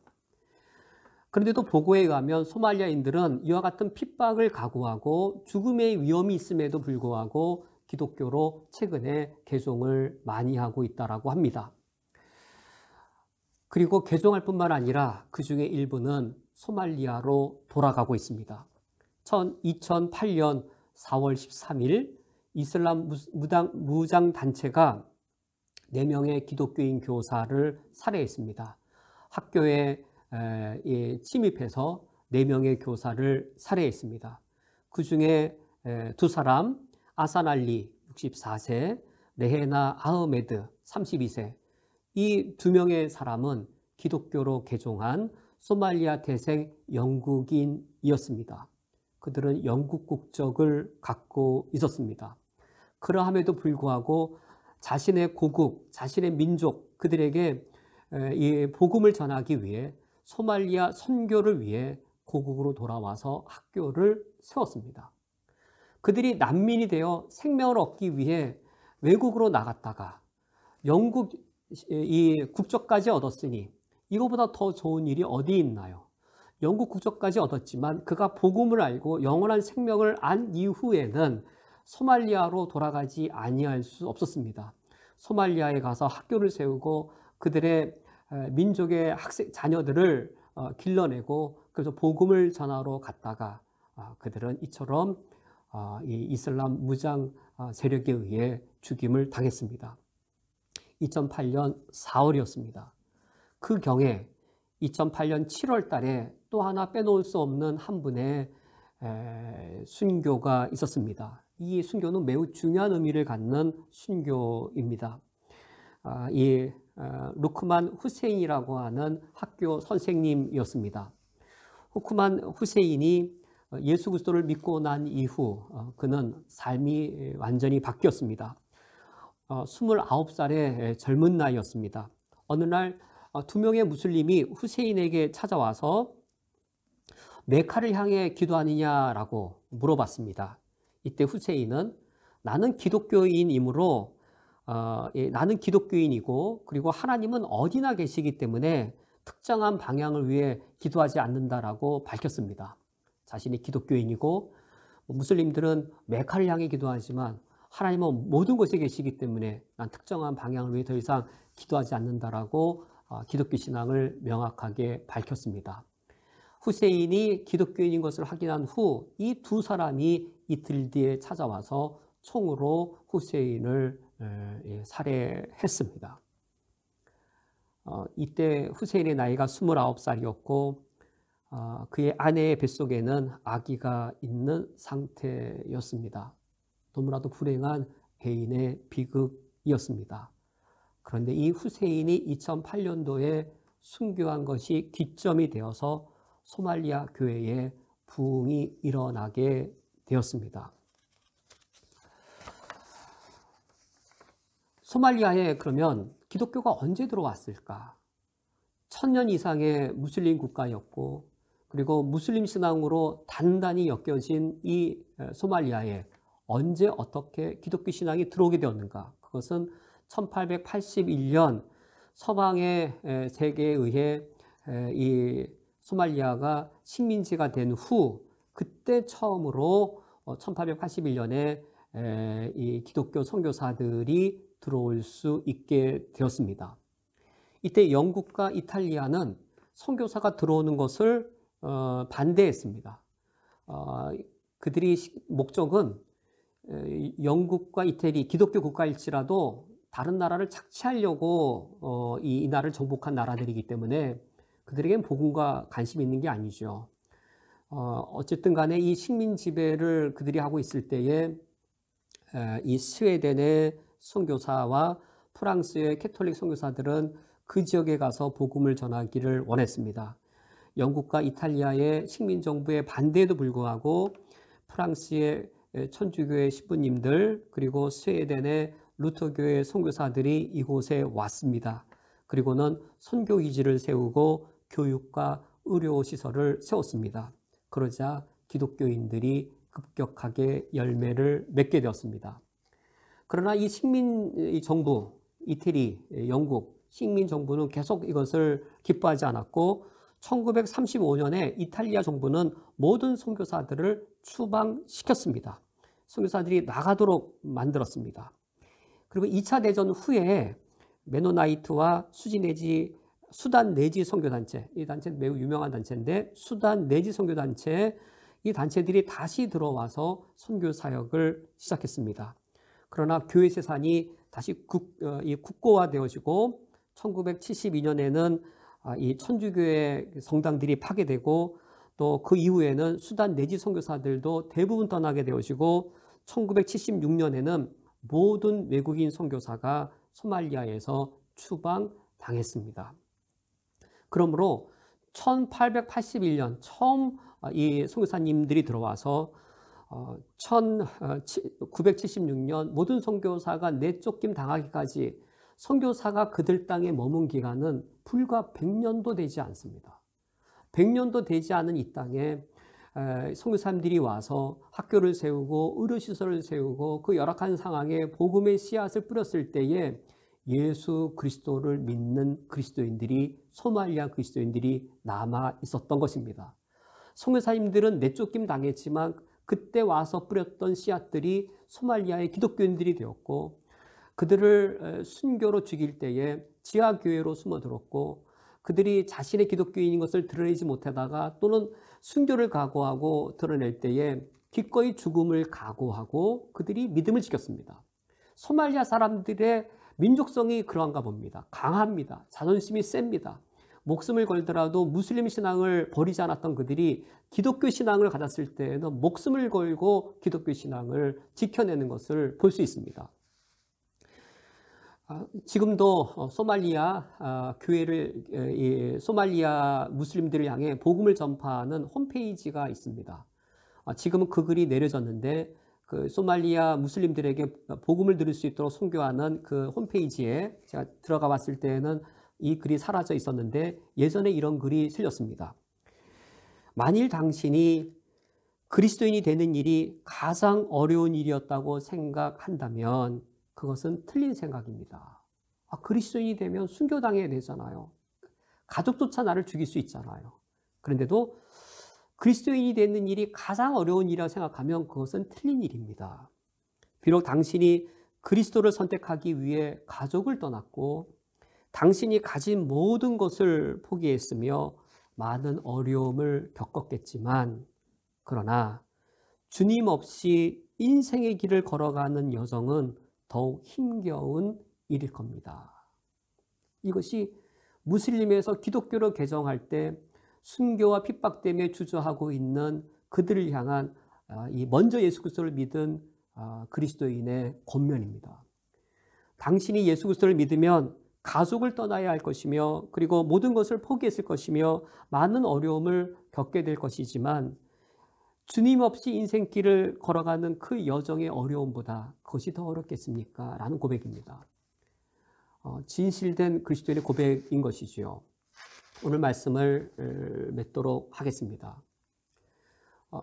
그런데도 보고에 의하면 소말리아인들은 이와 같은 핍박을 각오하고 죽음의 위험이 있음에도 불구하고 기독교로 최근에 개종을 많이 하고 있다고 합니다. 그리고 개종할 뿐만 아니라 그 중에 일부는 소말리아로 돌아가고 있습니다. 2008년 4월 13일 이슬람 무장단체가 4명의 기독교인 교사를 살해했습니다. 학교에 침입해서 4명의 교사를 살해했습니다. 그 중에 2사람, 아산알리 64세, 레헤나 아흐메드 32세, 이 2명의 사람은 기독교로 개종한 소말리아 태생 영국인이었습니다. 그들은 영국 국적을 갖고 있었습니다. 그러함에도 불구하고 자신의 고국, 자신의 민족, 그들에게 이 복음을 전하기 위해 소말리아 선교를 위해 고국으로 돌아와서 학교를 세웠습니다. 그들이 난민이 되어 생명을 얻기 위해 외국으로 나갔다가 영국 이 국적까지 얻었으니 이거보다 더 좋은 일이 어디 있나요? 영국 국적까지 얻었지만 그가 복음을 알고 영원한 생명을 안 이후에는 소말리아로 돌아가지 아니할 수 없었습니다. 소말리아에 가서 학교를 세우고 그들의 민족의 자녀들을 길러내고 그래서 복음을 전하러 갔다가 그들은 이처럼 이 이슬람 무장 세력에 의해 죽임을 당했습니다. 2008년 4월이었습니다. 그 경에 2008년 7월 달에 또 하나 빼놓을 수 없는 한 분의 순교가 있었습니다. 이 순교는 매우 중요한 의미를 갖는 순교입니다. 이 루크만 후세인이라고 하는 학교 선생님이었습니다. 루크만 후세인이 예수 그리스도를 믿고 난 이후 그는 삶이 완전히 바뀌었습니다. 29살의 젊은 나이였습니다. 어느 날 2명의 무슬림이 후세인에게 찾아와서 메카를 향해 기도하느냐라고 물어봤습니다. 이때 후세인은 나는 기독교인이므로 나는 기독교인이고 그리고 하나님은 어디나 계시기 때문에 특정한 방향을 위해 기도하지 않는다라고 밝혔습니다. 자신이 기독교인이고 무슬림들은 메카를 향해 기도하지만 하나님은 모든 곳에 계시기 때문에 난 특정한 방향을 위해 더 이상 기도하지 않는다라고 기독교 신앙을 명확하게 밝혔습니다. 후세인이 기독교인인 것을 확인한 후 이 두 사람이 이틀 뒤에 찾아와서 총으로 후세인을 살해했습니다. 이때 후세인의 나이가 29살이었고 그의 아내의 뱃속에는 아기가 있는 상태였습니다. 너무나도 불행한 개인의 비극이었습니다. 그런데 이 후세인이 2008년도에 순교한 것이 기점이 되어서 소말리아 교회에 부흥이 일어나게 되었습니다. 소말리아에 그러면 기독교가 언제 들어왔을까? 1000년 이상의 무슬림 국가였고 그리고 무슬림 신앙으로 단단히 엮여진 이 소말리아에 언제 어떻게 기독교 신앙이 들어오게 되었는가? 그것은 1881년 서방의 세계에 의해 이 소말리아가 식민지가 된 후 그때 처음으로 1881년에 이 기독교 선교사들이 들어올 수 있게 되었습니다. 이때 영국과 이탈리아는 선교사가 들어오는 것을 반대했습니다. 그들이 목적은 영국과 이태리 기독교 국가일지라도 다른 나라를 착취하려고 이 나라를 정복한 나라들이기 때문에 그들에겐 복음과 관심이 있는 게 아니죠. 어쨌든 간에 이 식민 지배를 그들이 하고 있을 때에 이 스웨덴의 선교사와 프랑스의 캐톨릭 선교사들은 그 지역에 가서 복음을 전하기를 원했습니다. 영국과 이탈리아의 식민정부의 반대에도 불구하고 프랑스의 천주교의 신부님들 그리고 스웨덴의 루터교의 선교사들이 이곳에 왔습니다. 그리고는 선교기지를 세우고 교육과 의료시설을 세웠습니다. 그러자 기독교인들이 급격하게 열매를 맺게 되었습니다. 그러나 이 식민 정부, 이태리, 영국 식민 정부는 계속 이것을 기뻐하지 않았고 1935년에 이탈리아 정부는 모든 선교사들을 추방시켰습니다. 선교사들이 나가도록 만들었습니다. 그리고 2차 대전 후에 메노나이트와 수단 내지 선교단체, 이 단체는 매우 유명한 단체인데 수단 내지 선교단체, 이 단체들이 다시 들어와서 선교 사역을 시작했습니다. 그러나 교회 재산이 다시 국고화되어지고 1972년에는 이 천주교의 성당들이 파괴되고 또 그 이후에는 수단 내지 선교사들도 대부분 떠나게 되어지고 1976년에는 모든 외국인 선교사가 소말리아에서 추방당했습니다. 그러므로 1881년 처음 이 선교사님들이 들어와서 1976년 모든 선교사가 내쫓김 당하기까지 선교사가 그들 땅에 머문 기간은 불과 100년도 되지 않습니다. 100년도 되지 않은 이 땅에 선교사님들이 와서 학교를 세우고 의료시설을 세우고 그 열악한 상황에 복음의 씨앗을 뿌렸을 때에 예수 그리스도를 믿는 그리스도인들이 소말리아 그리스도인들이 남아 있었던 것입니다. 선교사님들은 내쫓김 당했지만 그때 와서 뿌렸던 씨앗들이 소말리아의 기독교인들이 되었고 그들을 순교로 죽일 때에 지하교회로 숨어들었고 그들이 자신의 기독교인인 것을 드러내지 못하다가 또는 순교를 각오하고 드러낼 때에 기꺼이 죽음을 각오하고 그들이 믿음을 지켰습니다. 소말리아 사람들의 민족성이 그러한가 봅니다. 강합니다. 자존심이 셉니다. 목숨을 걸더라도 무슬림 신앙을 버리지 않았던 그들이 기독교 신앙을 가졌을 때에는 목숨을 걸고 기독교 신앙을 지켜내는 것을 볼 수 있습니다. 지금도 소말리아 교회를 소말리아 무슬림들을 향해 복음을 전파하는 홈페이지가 있습니다. 지금은 그 글이 내려졌는데 그 소말리아 무슬림들에게 복음을 들을 수 있도록 선교하는 그 홈페이지에 제가 들어가 봤을 때는 이 글이 사라져 있었는데 예전에 이런 글이 실렸습니다. 만일 당신이 그리스도인이 되는 일이 가장 어려운 일이었다고 생각한다면 그것은 틀린 생각입니다. 그리스도인이 되면 순교당해야 되잖아요. 가족조차 나를 죽일 수 있잖아요. 그런데도 그리스도인이 되는 일이 가장 어려운 일이라고 생각하면 그것은 틀린 일입니다. 비록 당신이 그리스도를 선택하기 위해 가족을 떠났고 당신이 가진 모든 것을 포기했으며 많은 어려움을 겪었겠지만 그러나 주님 없이 인생의 길을 걸어가는 여정은 더욱 힘겨운 일일 겁니다. 이것이 무슬림에서 기독교로 개종할 때 순교와 핍박 때문에 주저하고 있는 그들을 향한 이 먼저 예수 그리스도를 믿은 그리스도인의 권면입니다. 당신이 예수 그리스도를 믿으면 가족을 떠나야 할 것이며 그리고 모든 것을 포기했을 것이며 많은 어려움을 겪게 될 것이지만 주님 없이 인생길을 걸어가는 그 여정의 어려움보다 그것이 더 어렵겠습니까? 라는 고백입니다. 진실된 그리스도인의 고백인 것이지요. 오늘 말씀을 맺도록 하겠습니다.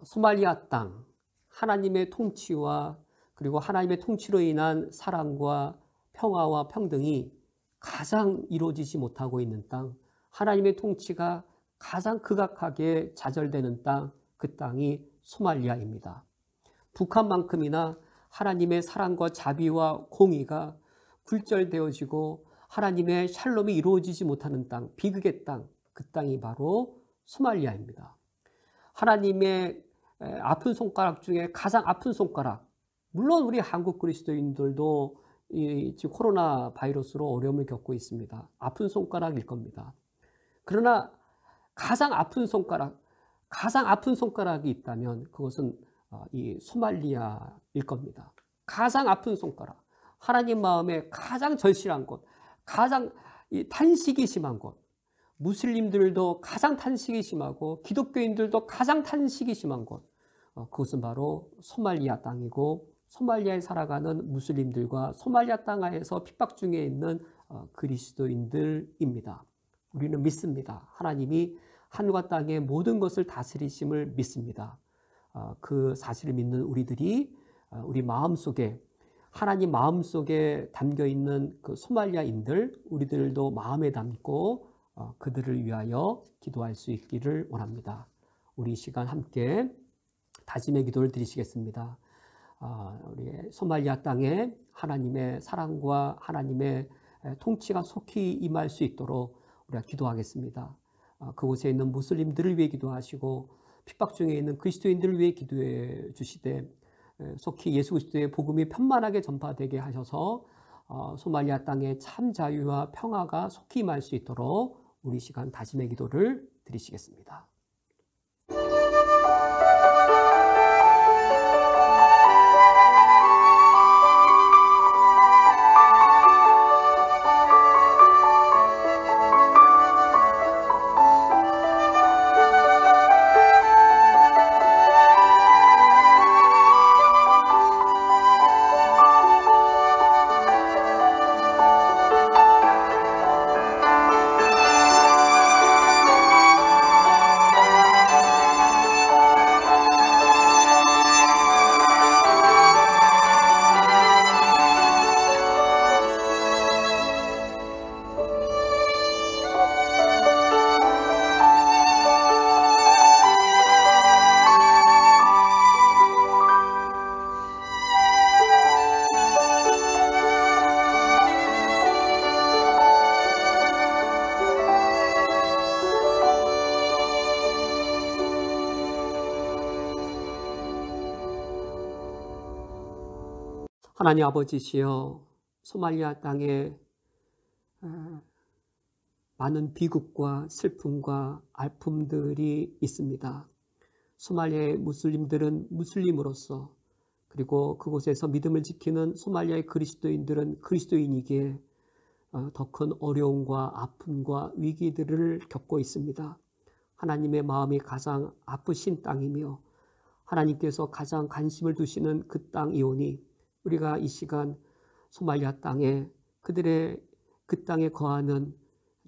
소말리아 땅, 하나님의 통치와 그리고 하나님의 통치로 인한 사랑과 평화와 평등이 가장 이루어지지 못하고 있는 땅, 하나님의 통치가 가장 극악하게 좌절되는 땅, 그 땅이 소말리아입니다. 북한만큼이나 하나님의 사랑과 자비와 공의가 굴절되어지고 하나님의 샬롬이 이루어지지 못하는 땅, 비극의 땅, 그 땅이 바로 소말리아입니다. 하나님의 아픈 손가락 중에 가장 아픈 손가락, 물론 우리 한국 그리스도인들도 지금 코로나 바이러스로 어려움을 겪고 있습니다. 아픈 손가락일 겁니다. 그러나 가장 아픈 손가락이 있다면 그것은 이 소말리아일 겁니다. 가장 아픈 손가락, 하나님 마음에 가장 절실한 곳, 가장 탄식이 심한 곳, 무슬림들도 가장 탄식이 심하고 기독교인들도 가장 탄식이 심한 곳, 그것은 바로 소말리아 땅이고 소말리아에 살아가는 무슬림들과 소말리아 땅하에서 핍박 중에 있는 그리스도인들입니다. 우리는 믿습니다. 하나님이 하늘과 땅의 모든 것을 다스리심을 믿습니다. 그 사실을 믿는 우리들이 우리 마음속에 하나님 마음속에 담겨있는 그 소말리아인들 우리들도 마음에 담고 그들을 위하여 기도할 수 있기를 원합니다. 우리 이 시간 함께 다짐의 기도를 드리시겠습니다. 우리 소말리아 땅에 하나님의 사랑과 하나님의 통치가 속히 임할 수 있도록 우리가 기도하겠습니다. 그곳에 있는 무슬림들을 위해 기도하시고 핍박 중에 있는 그리스도인들을 위해 기도해 주시되 속히 예수 그리스도의 복음이 편만하게 전파되게 하셔서 소말리아 땅에 참 자유와 평화가 속히 임할 수 있도록 우리 시간 다짐의 기도를 드리시겠습니다. 하나님 아버지시여, 소말리아 땅에 많은 비극과 슬픔과 아픔들이 있습니다. 소말리아의 무슬림들은 무슬림으로서 그리고 그곳에서 믿음을 지키는 소말리아의 그리스도인들은 그리스도인이기에 더 큰 어려움과 아픔과 위기들을 겪고 있습니다. 하나님의 마음이 가장 아프신 땅이며 하나님께서 가장 관심을 두시는 그 땅이오니 우리가 이 시간 소말리아 땅에 그들의 그 땅에 거하는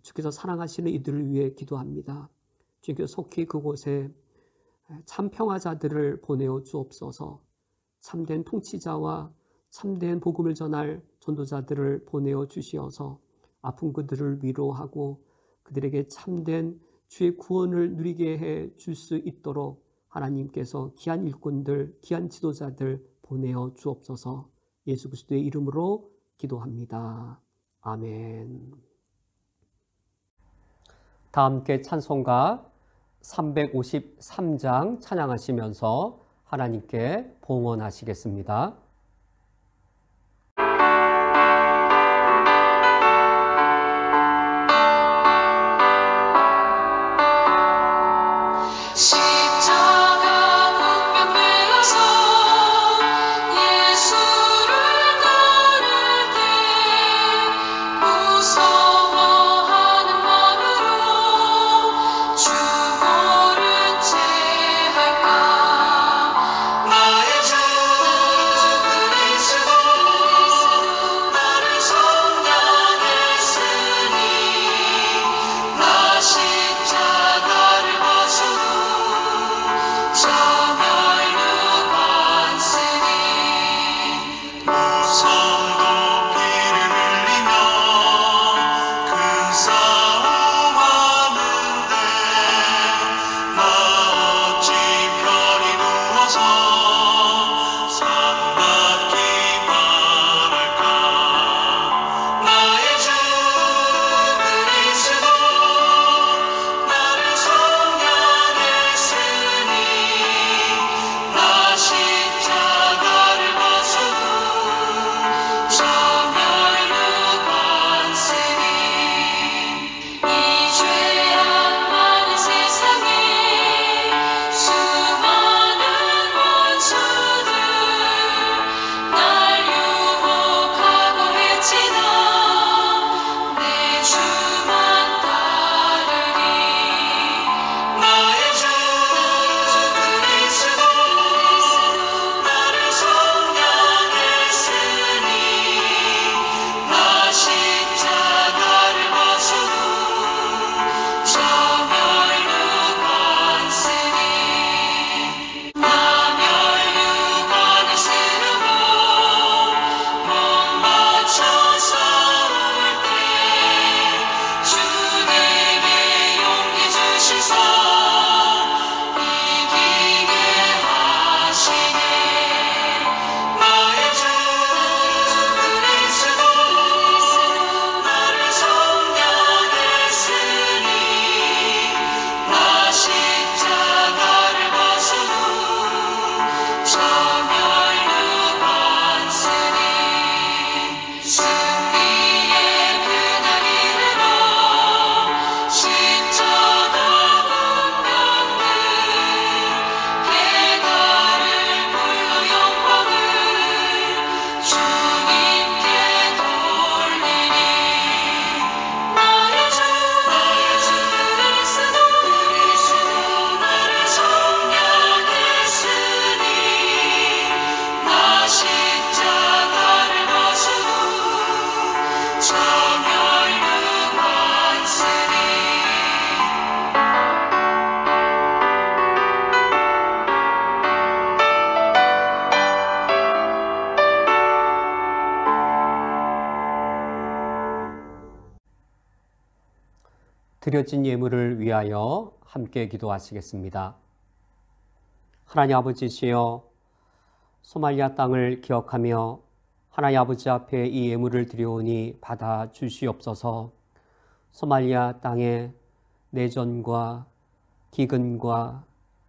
주께서 사랑하시는 이들을 위해 기도합니다. 주께서 속히 그곳에 참 평화자들을 보내어 주옵소서. 참된 통치자와 참된 복음을 전할 전도자들을 보내어 주시어서 아픈 그들을 위로하고 그들에게 참된 주의 구원을 누리게 해 줄 수 있도록 하나님께서 귀한 일꾼들, 귀한 지도자들 보내어 주옵소서. 예수 그리스도의 이름으로 기도합니다. 아멘. 다 함께 찬송가 353장 찬양하시면서 하나님께 봉헌하시겠습니다. 드려진 예물을 위하여 함께 기도하시겠습니다. 하나님 아버지시여, 소말리아 땅을 기억하며 하나님 아버지 앞에 이 예물을 드려오니 받아 주시옵소서. 소말리아 땅에 내전과 기근과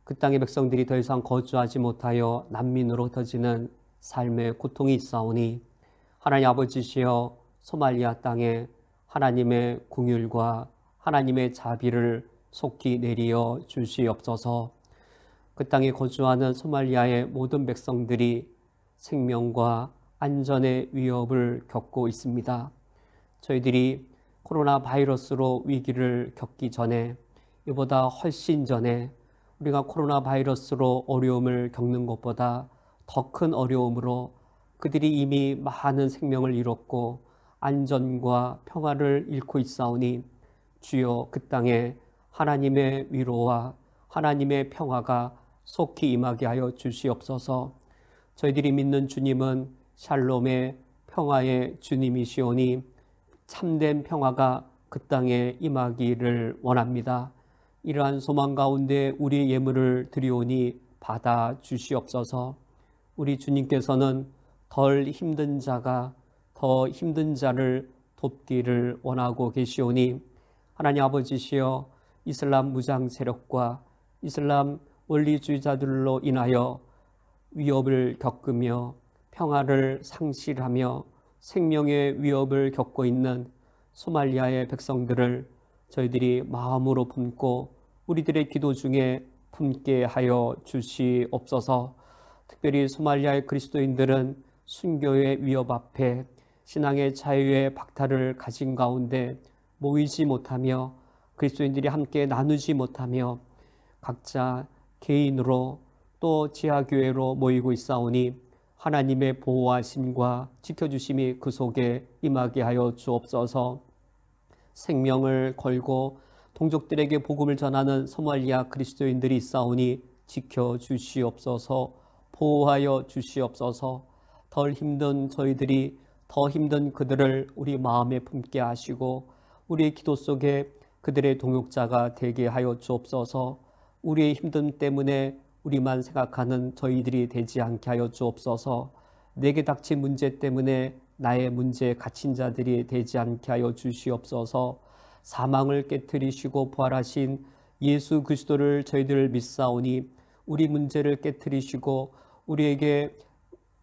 그 땅의 백성들이 더 이상 거주하지 못하여 난민으로 흩어지는 삶의 고통이 있사오니 하나님 아버지시여, 소말리아 땅에 하나님의 긍휼과 하나님의 자비를 속히 내리어 주시옵소서. 그 땅에 거주하는 소말리아의 모든 백성들이 생명과 안전의 위협을 겪고 있습니다. 저희들이 코로나 바이러스로 위기를 겪기 전에, 이보다 훨씬 전에 우리가 코로나 바이러스로 어려움을 겪는 것보다 더 큰 어려움으로 그들이 이미 많은 생명을 잃었고 안전과 평화를 잃고 있사오니 주여, 그 땅에 하나님의 위로와 하나님의 평화가 속히 임하게 하여 주시옵소서. 저희들이 믿는 주님은 샬롬의 평화의 주님이시오니 참된 평화가 그 땅에 임하기를 원합니다. 이러한 소망 가운데 우리 예물을 드리오니 받아 주시옵소서. 우리 주님께서는 덜 힘든 자가 더 힘든 자를 돕기를 원하고 계시오니 하나님 아버지시여, 이슬람 무장 세력과 이슬람 원리주의자들로 인하여 위협을 겪으며 평화를 상실하며 생명의 위협을 겪고 있는 소말리아의 백성들을 저희들이 마음으로 품고 우리들의 기도 중에 품게 하여 주시옵소서. 특별히 소말리아의 그리스도인들은 순교의 위협 앞에 신앙의 자유의 박탈을 가진 가운데 모이지 못하며 그리스도인들이 함께 나누지 못하며 각자 개인으로 또 지하교회로 모이고 있사오니 하나님의 보호하심과 지켜주심이 그 속에 임하게 하여 주옵소서. 생명을 걸고 동족들에게 복음을 전하는 소말리아 그리스도인들이 있사오니 지켜주시옵소서. 보호하여 주시옵소서. 덜 힘든 저희들이 더 힘든 그들을 우리 마음에 품게 하시고 우리의 기도 속에 그들의 동역자가 되게 하여 주옵소서. 우리의 힘듦 때문에 우리만 생각하는 저희들이 되지 않게 하여 주옵소서. 내게 닥친 문제 때문에 나의 문제에 갇힌 자들이 되지 않게 하여 주시옵소서. 사망을 깨뜨리시고 부활하신 예수 그리스도를 저희들 믿사오니 우리 문제를 깨뜨리시고 우리에게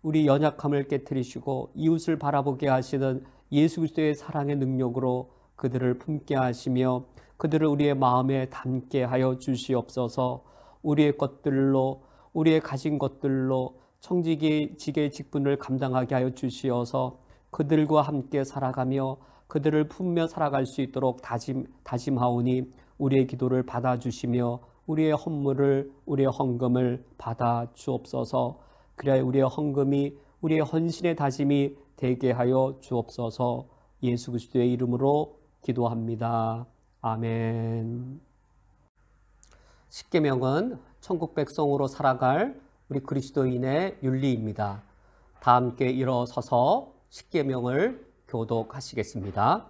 우리 연약함을 깨뜨리시고 이웃을 바라보게 하시는 예수 그리스도의 사랑의 능력으로 그들을 품게 하시며 그들을 우리의 마음에 담게 하여 주시옵소서. 우리의 것들로 우리의 가진 것들로 청지기 지게 직분을 감당하게 하여 주시어서 그들과 함께 살아가며 그들을 품며 살아갈 수 있도록 다짐하오니 우리의 기도를 받아주시며 우리의 헌물을 우리의 헌금을 받아 주옵소서. 그래야 우리의 헌금이 우리의 헌신의 다짐이 되게 하여 주옵소서. 예수 그리스도의 이름으로 기도합니다. 아멘. 십계명은 천국 백성으로 살아갈 우리 그리스도인의 윤리입니다. 다 함께 일어서서 십계명을 교독하시겠습니다.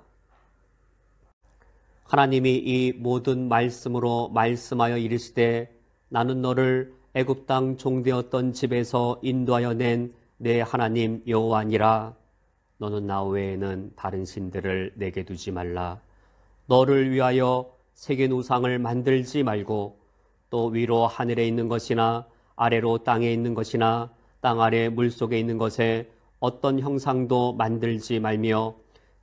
하나님이 이 모든 말씀으로 말씀하여 이르시되 나는 너를 애굽 땅 종되었던 집에서 인도하여 낸 내 하나님 여호와니라. 너는 나 외에는 다른 신들을 내게 두지 말라. 너를 위하여 새긴 우상을 만들지 말고 또 위로 하늘에 있는 것이나 아래로 땅에 있는 것이나 땅 아래 물속에 있는 것에 어떤 형상도 만들지 말며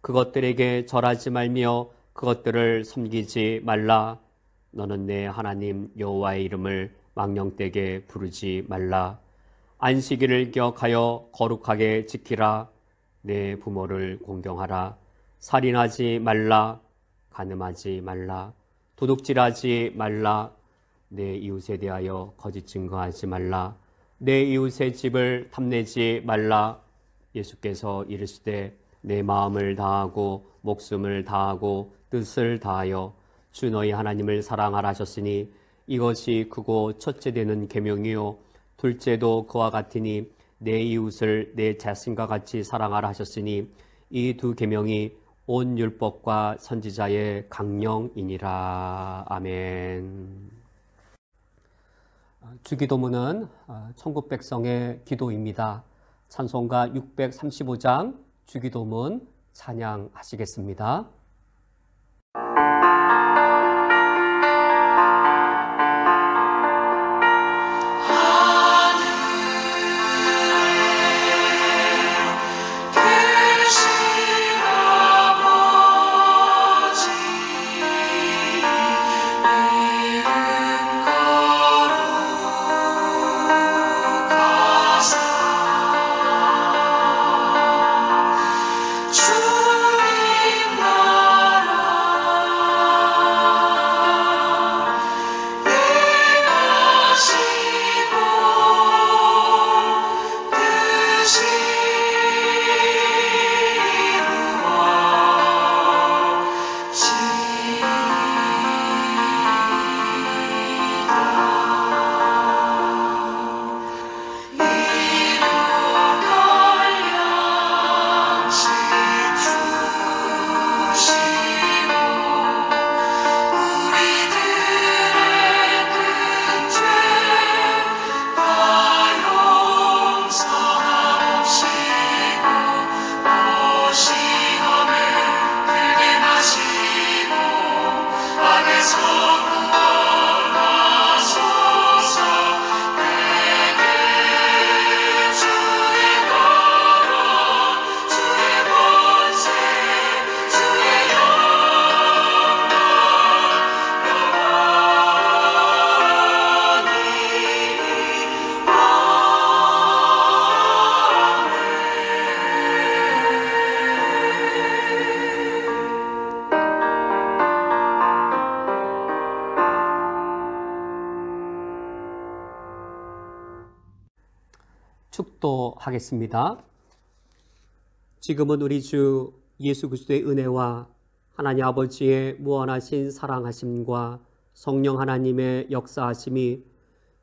그것들에게 절하지 말며 그것들을 섬기지 말라. 너는 내 하나님 여호와의 이름을 망령되게 부르지 말라. 안식일을 기억하여 거룩하게 지키라. 내 부모를 공경하라. 살인하지 말라. 간음하지 말라. 도둑질하지 말라. 내 이웃에 대하여 거짓 증거하지 말라. 내 이웃의 집을 탐내지 말라. 예수께서 이르시되 내 마음을 다하고 목숨을 다하고 뜻을 다하여 주 너희 하나님을 사랑하라 하셨으니 이것이 크고 첫째 되는 계명이요 둘째도 그와 같으니 내 이웃을 내 자신과 같이 사랑하라 하셨으니 이 두 계명이 온 율법과 선지자의 강령이니라. 아멘. 주기도문은 천국 백성의 기도입니다. 찬송가 635장 주기도문 찬양하시겠습니다. 주님 축도하겠습니다. 지금은 우리 주 예수 그리스도의 은혜와 하나님 아버지의 무한하신 사랑하심과 성령 하나님의 역사하심이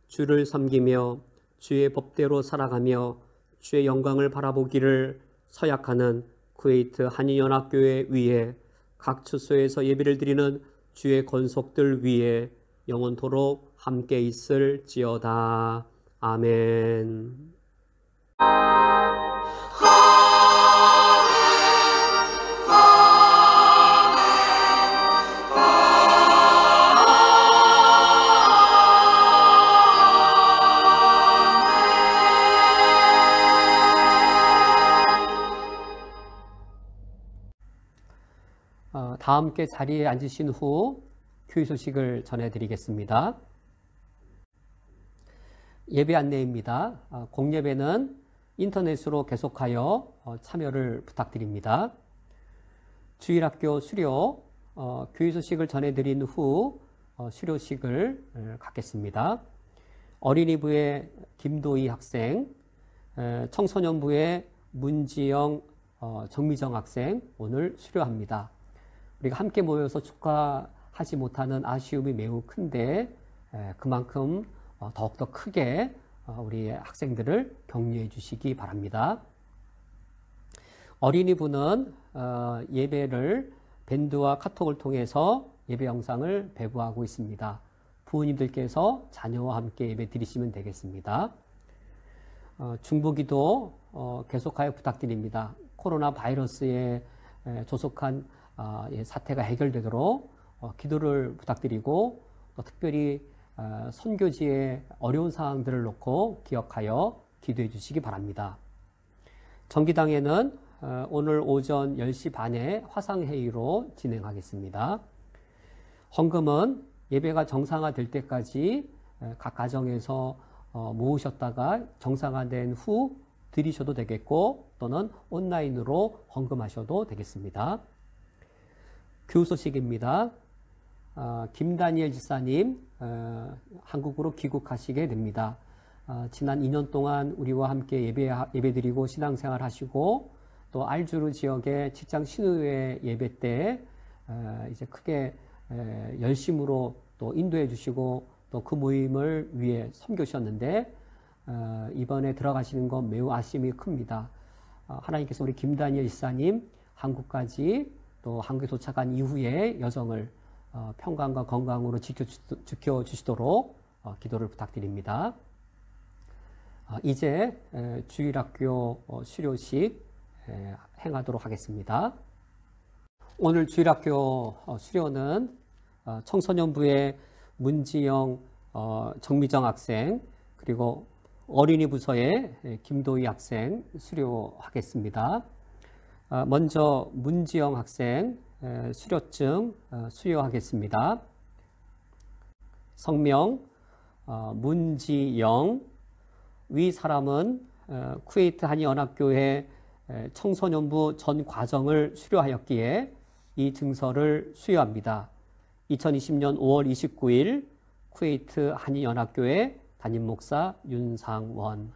주를 섬기며 주의 법대로 살아가며 주의 영광을 바라보기를 서약하는 쿠웨이트 한인연합교회 위에 각 처소에서 예배를 드리는 주의 권속들 위에 영원토록 함께 있을지어다. 아멘. 다 함께 자리에 앉으신 후 교회 소식을 전해드리겠습니다. 예배 안내입니다. 공예배는 인터넷으로 계속하여 참여를 부탁드립니다. 주일학교 수료 교회 소식을 전해드린 후 수료식을 갖겠습니다. 어린이부의 김도희 학생, 청소년부의 문지영, 정미정 학생 오늘 수료합니다. 우리가 함께 모여서 축하하지 못하는 아쉬움이 매우 큰데 그만큼 더욱더 크게 우리 학생들을 격려해 주시기 바랍니다. 어린이부는 예배를 밴드와 카톡을 통해서 예배 영상을 배부하고 있습니다. 부모님들께서 자녀와 함께 예배 드리시면 되겠습니다. 중보기도 계속하여 부탁드립니다. 코로나 바이러스에 조속한 사태가 해결되도록 기도를 부탁드리고 또 특별히 선교지의 어려운 상황들을 놓고 기억하여 기도해 주시기 바랍니다. 정기당회는 오늘 오전 10시 반에 화상회의로 진행하겠습니다. 헌금은 예배가 정상화될 때까지 각 가정에서 모으셨다가 정상화된 후 드리셔도 되겠고 또는 온라인으로 헌금하셔도 되겠습니다. 교우 소식입니다. 김다니엘 지사님 한국으로 귀국하시게 됩니다. 지난 2년 동안 우리와 함께 예배드리고 신앙생활 하시고 또 알주르 지역의 직장 신우회 예배 때 이제 크게 열심으로 또 인도해 주시고 또 그 모임을 위해 섬겨주셨는데 이번에 들어가시는 건 매우 아쉬움이 큽니다. 하나님께서 우리 김다니엘 지사님 한국까지 또 한국에 도착한 이후에 여정을 평강과 건강으로 지켜주시도록 기도를 부탁드립니다. 이제 주일학교 수료식 행하도록 하겠습니다. 오늘 주일학교 수료는 청소년부의 문지영, 정미정 학생 그리고 어린이 부서의 김도희 학생 수료하겠습니다. 먼저 문지영 학생 수료증 수여하겠습니다. 성명 문지영, 위 사람은 쿠웨이트 한인연합교회 청소년부 전 과정을 수료하였기에 이 증서를 수여합니다. 2020년 5월 29일 쿠웨이트 한인연합교회 담임목사 윤상원.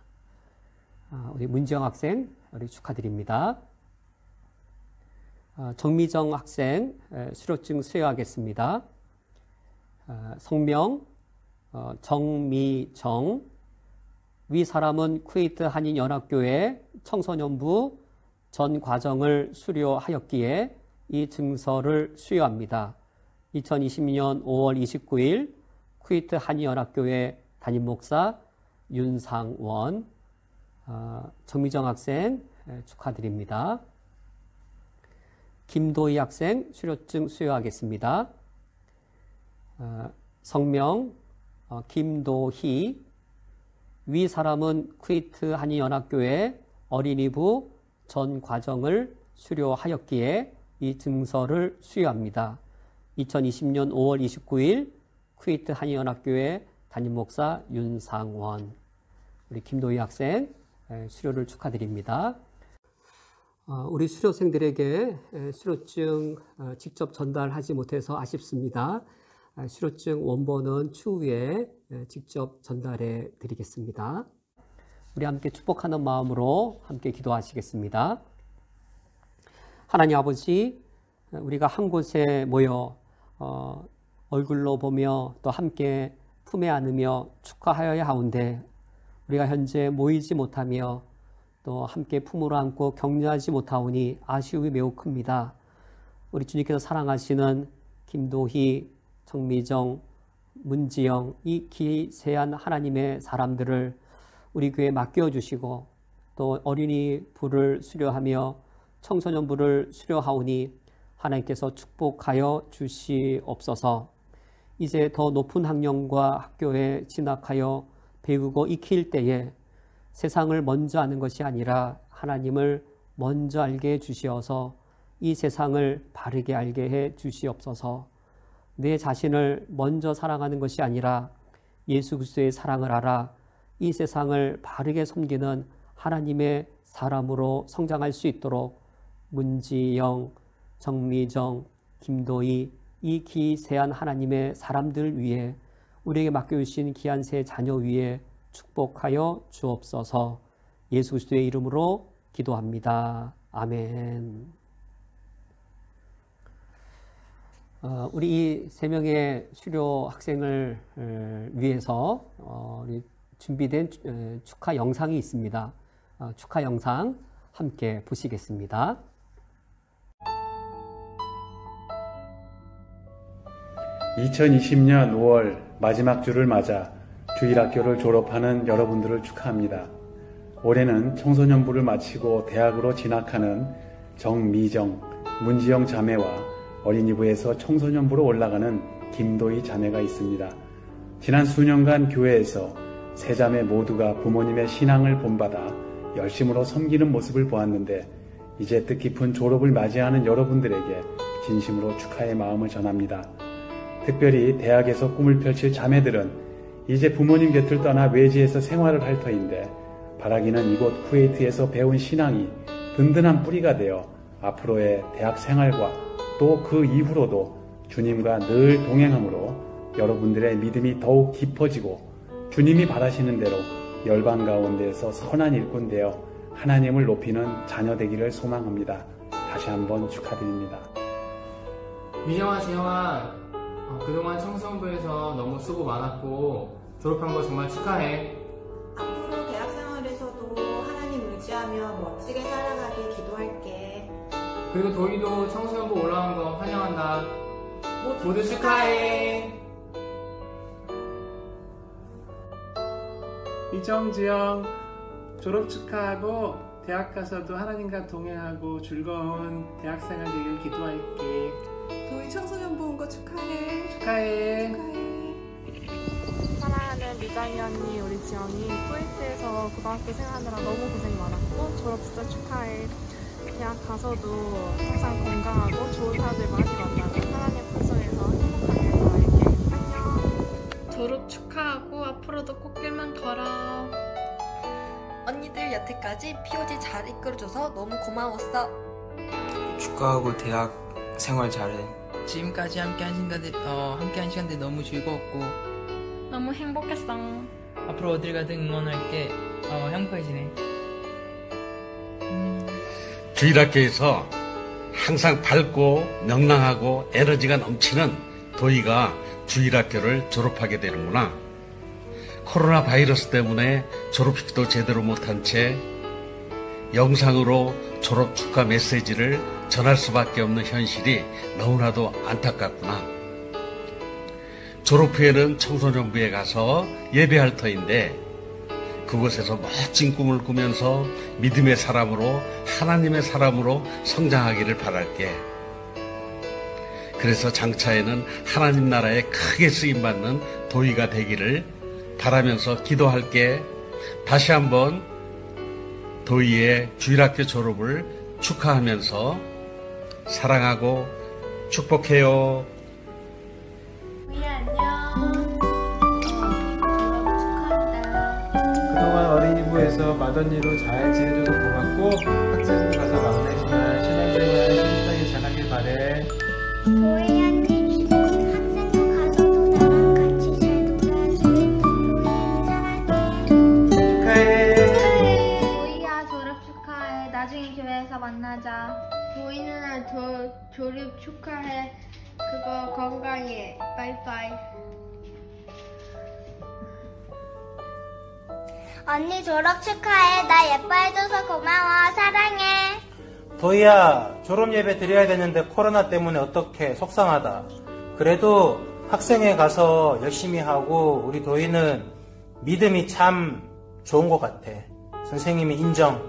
우리 문지영 학생 우리 축하드립니다. 정미정 학생 수료증 수여하겠습니다. 성명 정미정, 위 사람은 쿠웨이트 한인연합교회 청소년부 전 과정을 수료하였기에 이 증서를 수여합니다. 2020년 5월 29일 쿠웨이트 한인연합교회 담임목사 윤상원. 정미정 학생 축하드립니다. 김도희 학생 수료증 수여하겠습니다. 성명 김도희, 위 사람은 쿠웨이트 한인연합교회 어린이부 전 과정을 수료하였기에 이 증서를 수여합니다. 2020년 5월 29일 쿠웨이트 한인연합교회 담임목사 윤상원. 우리 김도희 학생 수료를 축하드립니다. 우리 수료생들에게 수료증 직접 전달하지 못해서 아쉽습니다. 수료증 원본은 추후에 직접 전달해 드리겠습니다. 우리 함께 축복하는 마음으로 함께 기도하시겠습니다. 하나님 아버지, 우리가 한 곳에 모여 얼굴로 보며 또 함께 품에 안으며 축하하여야 하온데 우리가 현재 모이지 못하며 또 함께 품으로 안고 격려하지 못하오니 아쉬움이 매우 큽니다. 우리 주님께서 사랑하시는 김도희, 정미정, 문지영 이 기세한 하나님의 사람들을 우리 교회에 맡겨주시고 또 어린이 부를 수료하며 청소년부를 수료하오니 하나님께서 축복하여 주시옵소서. 이제 더 높은 학년과 학교에 진학하여 배우고 익힐 때에 세상을 먼저 아는 것이 아니라 하나님을 먼저 알게 해 주시어서 이 세상을 바르게 알게 해 주시옵소서. 내 자신을 먼저 사랑하는 것이 아니라 예수 그리스도의 사랑을 알아 이 세상을 바르게 섬기는 하나님의 사람으로 성장할 수 있도록 문지영, 정미정, 김도희 이 기세한 하나님의 사람들 위에 우리에게 맡겨주신 귀한 새 자녀 위에 축복하여 주옵소서. 예수 그리스도의 이름으로 기도합니다. 아멘. 우리 이 세 명의 수료 학생을 위해서 우리 준비된 축하 영상이 있습니다. 축하 영상 함께 보시겠습니다. 2020년 5월 마지막 주를 맞아 주일학교를 졸업하는 여러분들을 축하합니다. 올해는 청소년부를 마치고 대학으로 진학하는 정미정, 문지영 자매와 어린이부에서 청소년부로 올라가는 김도희 자매가 있습니다. 지난 수년간 교회에서 세 자매 모두가 부모님의 신앙을 본받아 열심으로 섬기는 모습을 보았는데 이제 뜻깊은 졸업을 맞이하는 여러분들에게 진심으로 축하의 마음을 전합니다. 특별히 대학에서 꿈을 펼칠 자매들은 이제 부모님 곁을 떠나 외지에서 생활을 할 터인데 바라기는 이곳 쿠웨이트에서 배운 신앙이 든든한 뿌리가 되어 앞으로의 대학 생활과 또 그 이후로도 주님과 늘 동행함으로 여러분들의 믿음이 더욱 깊어지고 주님이 바라시는 대로 열방 가운데에서 선한 일꾼 되어 하나님을 높이는 자녀 되기를 소망합니다. 다시 한번 축하드립니다. 미정아, 지영아, 그동안 청소년부에서 너무 수고 많았고 졸업한 거 정말 축하해. 앞으로 대학생활에서도 하나님 의지하며 멋지게 살아가길 기도할게. 그리고 도희도 청소년부 올라온 거 환영한다. 모두 축하해. 이정지영 졸업 축하하고 대학 가서도 하나님과 동행하고 즐거운 대학생활 되길 기도할게. 도희 청소년부 온 거 축하해. 축하해. 사랑하는 미정이 언니, 우리 지영이 쿠웨이트에서 고등학교 생활하느라 너무 고생 많았고 졸업 진짜 축하해. 대학 가서도 항상 건강하고 좋은 사람들 많이 만나고 하나님 품속에서 행복하게 살아갈게. 안녕. 졸업 축하하고 앞으로도 꽃길만 걸어. 언니들 여태까지 POG 잘 이끌어줘서 너무 고마웠어. 축하하고 대학 생활 잘해. 지금까지 함께한 시간들 너무 즐거웠고 너무 행복했어. 앞으로 어딜 가든 응원할게. 행복해지네. 주일학교에서 항상 밝고 명랑하고 에너지가 넘치는 도희가 주일학교를 졸업하게 되는구나. 코로나 바이러스 때문에 졸업식도 제대로 못한 채 영상으로 졸업 축하 메시지를 전할 수밖에 없는 현실이 너무나도 안타깝구나. 졸업 후에는 청소년부에 가서 예배할 터인데 그곳에서 멋진 꿈을 꾸면서 믿음의 사람으로 하나님의 사람으로 성장하기를 바랄게. 그래서 장차에는 하나님 나라에 크게 쓰임받는 도희가 되기를 바라면서 기도할게. 다시 한번 도희의 주일학교 졸업을 축하하면서 사랑하고 축복해요. 도희 안녕. 졸업 축하한다. 그동안 어린이부에서 맏언니로 잘 지내줘서 고맙고 학생부 가서 막내지만 신앙생활 신실하게 잘하길 바래. 도희 언니, 학생부 가서도 나랑 같이 잘 놀아줄 도희 사랑해. 축하해. 맞아. 도희 누나 졸업 축하해. 그거 건강해. 빠이빠이. 언니 졸업 축하해. 나 예뻐해줘서 고마워. 사랑해. 도희야, 졸업 예배 드려야 되는데 코로나 때문에 어떡해. 속상하다. 그래도 학생회 가서 열심히 하고 우리 도희는 믿음이 참 좋은 것 같아. 선생님이 인정.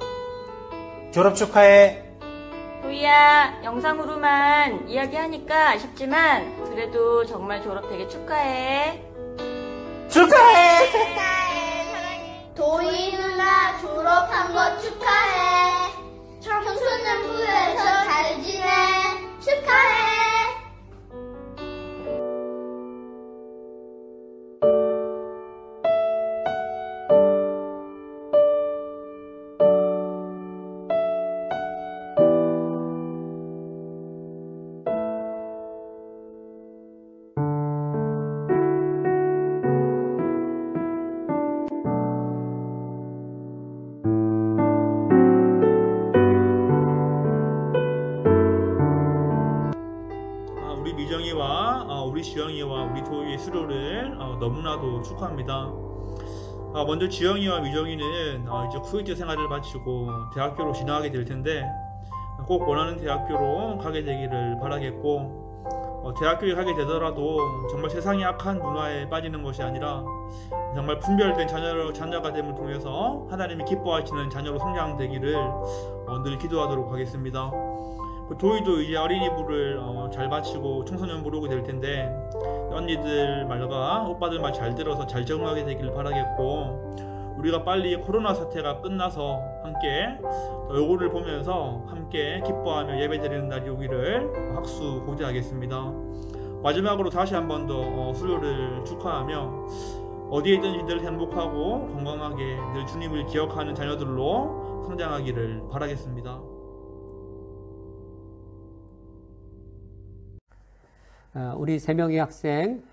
졸업 축하해. 도희야, 영상으로만 이야기하니까 아쉽지만 그래도 정말 졸업 되게 축하해. 축하해. 도희 누나 졸업한 거 축하해. 청소년부에서 잘 지내. 축하해. 우리 미정이와 우리 지영이와 우리 도희의 수료를 너무나도 축하합니다. 먼저 지영이와 미정이는 이제 쿠웨이트 생활을 마치고 대학교로 진학하게 될 텐데 꼭 원하는 대학교로 가게 되기를 바라겠고, 대학교에 가게 되더라도 정말 세상의 악한 문화에 빠지는 것이 아니라 정말 분별된 자녀가 됨을 통해서 하나님이 기뻐하시는 자녀로 성장되기를 늘 기도하도록 하겠습니다. 도희도 이제 어린이부를 잘 마치고 청소년부로 오게 될 텐데 언니들 말과 오빠들 말 잘 들어서 잘 적응하게 되기를 바라겠고, 우리가 빨리 코로나 사태가 끝나서 함께 요거를 보면서 함께 기뻐하며 예배드리는 날이 오기를 학수 고대하겠습니다. 마지막으로 다시 한 번 더 수료를 축하하며 어디에 있든지 늘 행복하고 건강하게 늘 주님을 기억하는 자녀들로 성장하기를 바라겠습니다. 우리 3명의 학생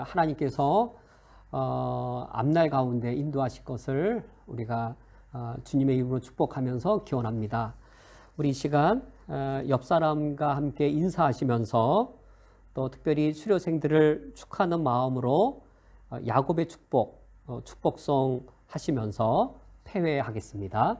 하나님께서 앞날 가운데 인도하실 것을 우리가 주님의 이름으로 축복하면서 기원합니다. 우리 이 시간 옆 사람과 함께 인사하시면서 또 특별히 수료생들을 축하하는 마음으로 야곱의 축복, 축복송 하시면서 폐회하겠습니다.